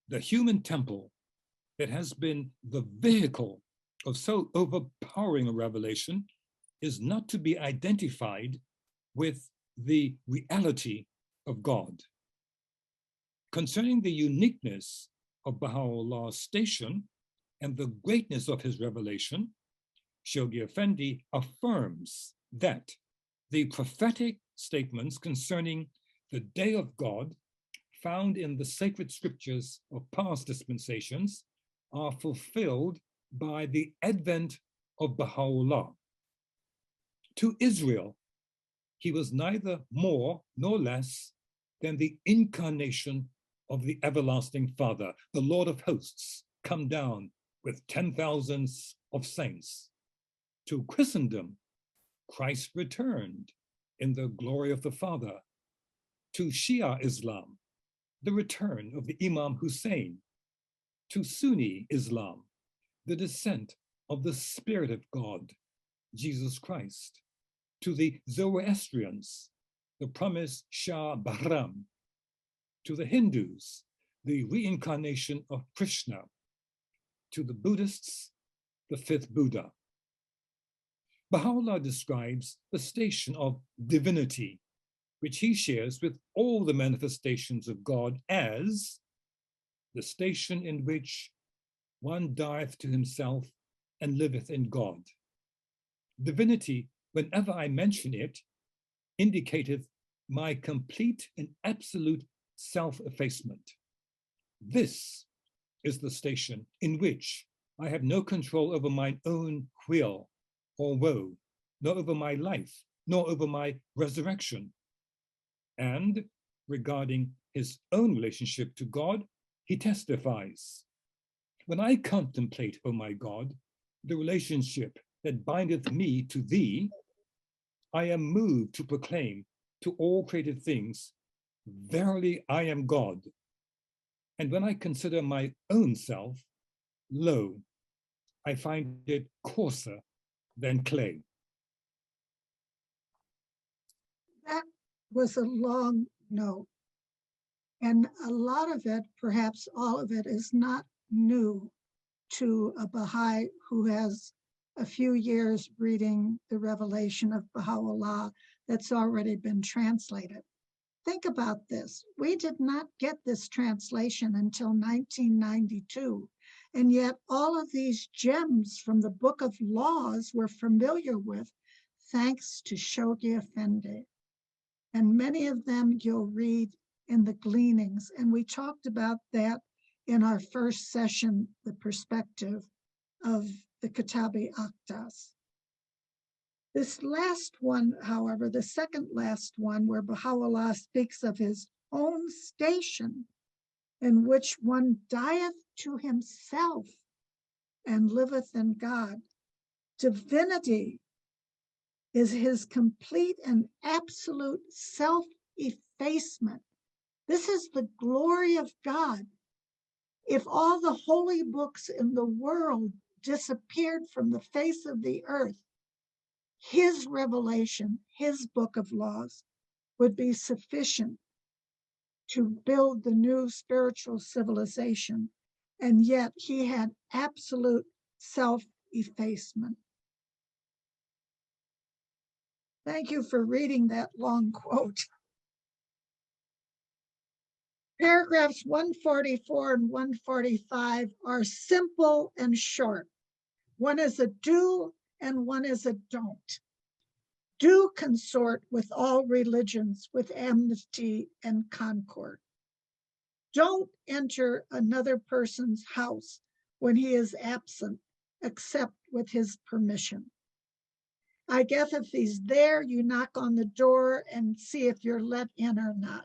the human temple that has been the vehicle of so overpowering a revelation is not to be identified with the reality of God. Concerning the uniqueness of Baha'u'llah's station and the greatness of his revelation, Shoghi Effendi affirms that the prophetic statements concerning the day of God found in the sacred scriptures of past dispensations are fulfilled by the advent of Baha'u'llah. To Israel, he was neither more nor less than the incarnation of the everlasting Father, the Lord of hosts, come down with 10,000s of saints. To Christendom, Christ returned in the glory of the Father. To Shia Islam, the return of the Imam Hussein. To Sunni Islam, the descent of the Spirit of God, Jesus Christ. To the Zoroastrians, the promised Shah Bahram. To the Hindus, the reincarnation of Krishna. To the Buddhists, the fifth Buddha. Baha'u'llah describes the station of divinity, which he shares with all the manifestations of God as the station in which one dieth to himself and liveth in God. Divinity, whenever I mention it, indicateth my complete and absolute self-effacement. This is the station in which I have no control over mine own will or woe, nor over my life, nor over my resurrection. And regarding his own relationship to God, he testifies, when I contemplate, O my God, the relationship that bindeth me to thee, I am moved to proclaim to all created things, verily I am God. And when I consider my own self, lo, I find it coarser than clay. That was a long note. And a lot of it, perhaps all of it, is not new to a Baha'i who has a few years reading the revelation of Baha'u'llah that's already been translated. Think about this. We did not get this translation until 1992. And yet all of these gems from the Book of Laws we're familiar with, thanks to Shoghi Effendi. And many of them you'll read in the gleanings. And we talked about that in our first session, the perspective of the Kitab-i-Aqdas. This last one, however, the second last one, where Baha'u'llah speaks of his own station in which one dieth to himself and liveth in God. Divinity is his complete and absolute self-effacement. This is the glory of God. If all the holy books in the world disappeared from the face of the earth, his revelation, his book of laws, would be sufficient to build the new spiritual civilization. And yet he had absolute self-effacement. Thank you for reading that long quote. Paragraphs 144 and 145 are simple and short. One is a do and one is a don't. Do consort with all religions with amity and concord. Don't enter another person's house when he is absent, except with his permission. I guess if he's there, you knock on the door and see if you're let in or not.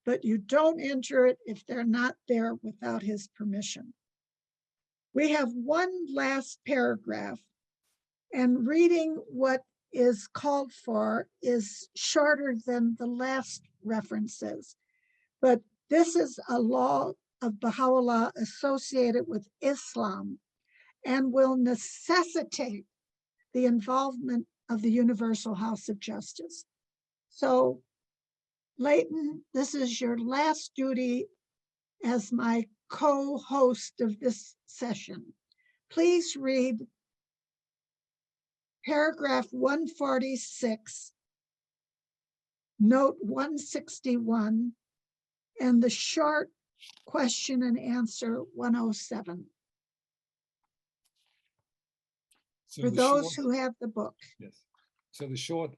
But you don't enter it if they're not there without his permission. We have one last paragraph, and reading what is called for is shorter than the last references. But this is a law of Baha'u'llah associated with Islam and will necessitate the involvement of the Universal House of Justice. So, Leighton, this is your last duty as my co-host of this session. Please read paragraph 146, note 161, and the short question and answer 107. So For the those short- who have the book. Yes. So the short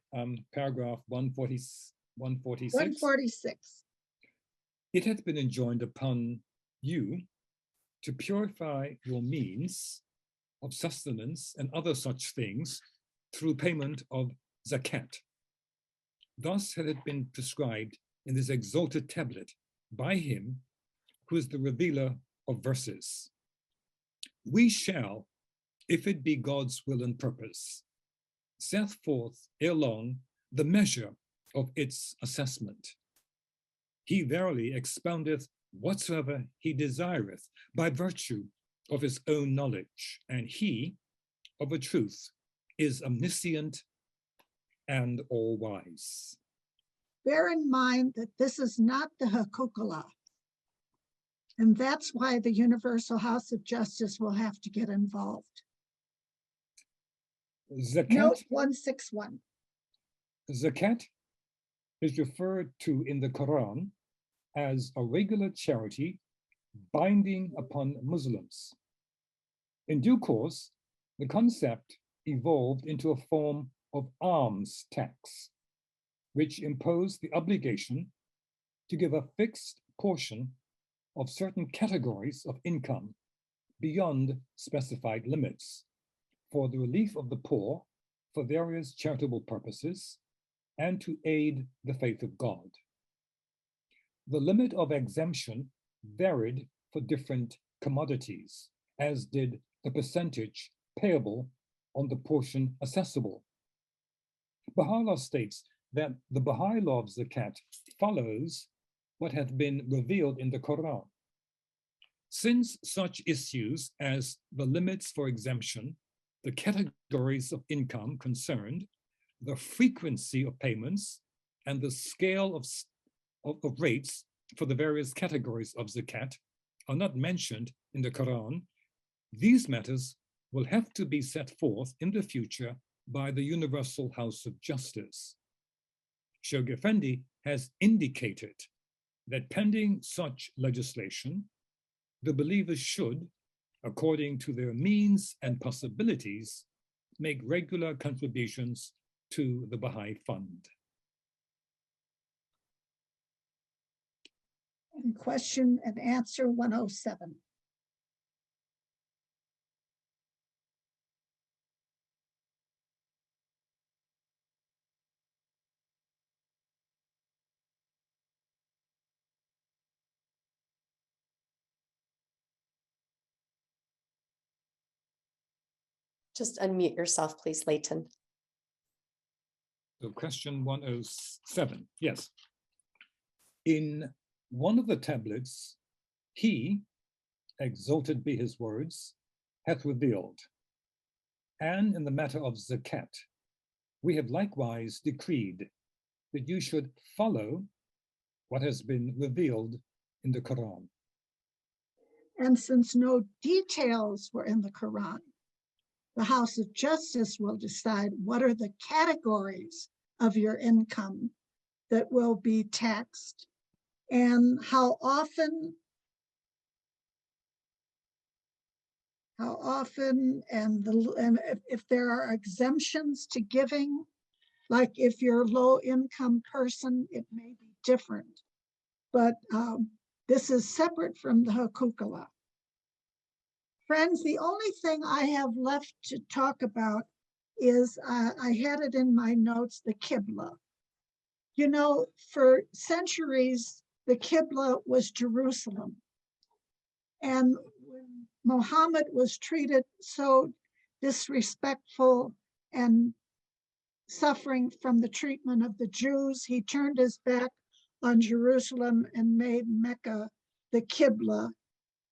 paragraph 146. 146. It hath been enjoined upon you to purify your means of sustenance and other such things through payment of zakat. Thus had it been prescribed in this exalted tablet by him who is the revealer of verses. We shall, if it be God's will and purpose, set forth ere long the measure of its assessment. He verily expoundeth whatsoever he desireth by virtue of his own knowledge, and he, of a truth, is omniscient and all-wise. Bear in mind that this is not the Hakukallah. And that's why the Universal House of Justice will have to get involved. Zakat, Note 161. zakat is referred to in the Quran as a regular charity binding upon Muslims. In due course, the concept evolved into a form of alms tax, which imposed the obligation to give a fixed portion of certain categories of income beyond specified limits for the relief of the poor for various charitable purposes and to aid the faith of God. The limit of exemption varied for different commodities, as did the percentage payable on the portion accessible. Baha'u'llah states that the Baha'i law of zakat follows what hath been revealed in the Quran. Since such issues as the limits for exemption, the categories of income concerned, the frequency of payments, and the scale of rates for the various categories of zakat are not mentioned in the Quran, these matters will have to be set forth in the future by the Universal House of Justice. Sheikh Effendi has indicated that pending such legislation, the believers should, according to their means and possibilities, make regular contributions to the Baha'i Fund. And question and answer 107. Just unmute yourself, please, Leighton. So question 107, yes. In one of the tablets, he, exalted be his words, hath revealed, and in the matter of zakat, we have likewise decreed that you should follow what has been revealed in the Quran. And since no details were in the Quran, the House of Justice will decide what are the categories of your income that will be taxed and how often, and if there are exemptions to giving, like if you're a low income person, it may be different. But this is separate from the Hakukallah. Friends, the only thing I have left to talk about is, I had it in my notes, the Qibla. You know, for centuries, the Qibla was Jerusalem. And when Muhammad was treated so disrespectful and suffering from the treatment of the Jews, he turned his back on Jerusalem and made Mecca the Qibla,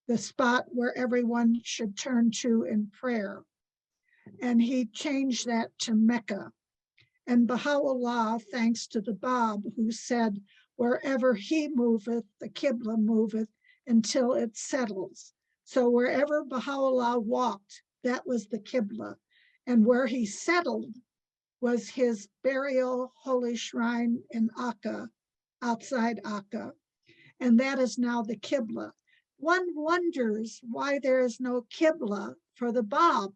the spot where everyone should turn to in prayer. And he changed that to Mecca. And Baha'u'llah, thanks to the Bab, who said, wherever he moveth, the Qibla moveth until it settles. So wherever Baha'u'llah walked, that was the Qibla. And where he settled was his burial holy shrine in Akka, outside Akka. And that is now the Qibla. One wonders why there is no Qibla for the Bab.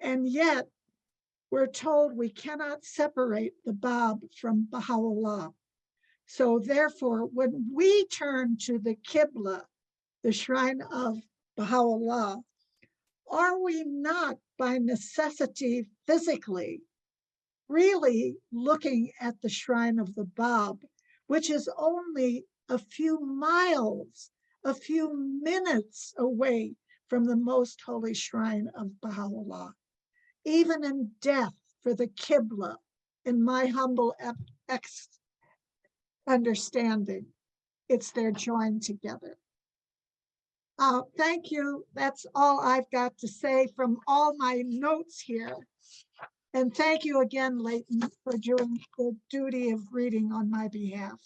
And yet we're told we cannot separate the Bab from Baha'u'llah. So therefore, when we turn to the Qibla, the shrine of Baha'u'llah, are we not by necessity physically really looking at the shrine of the Bab, which is only a few miles, a few minutes away from the most holy shrine of Baha'u'llah? Even in death for the Qibla, in my humble understanding, it's they're joined together. Thank you. That's all I've got to say from all my notes here. And thank you again, Leighton, for doing the duty of reading on my behalf.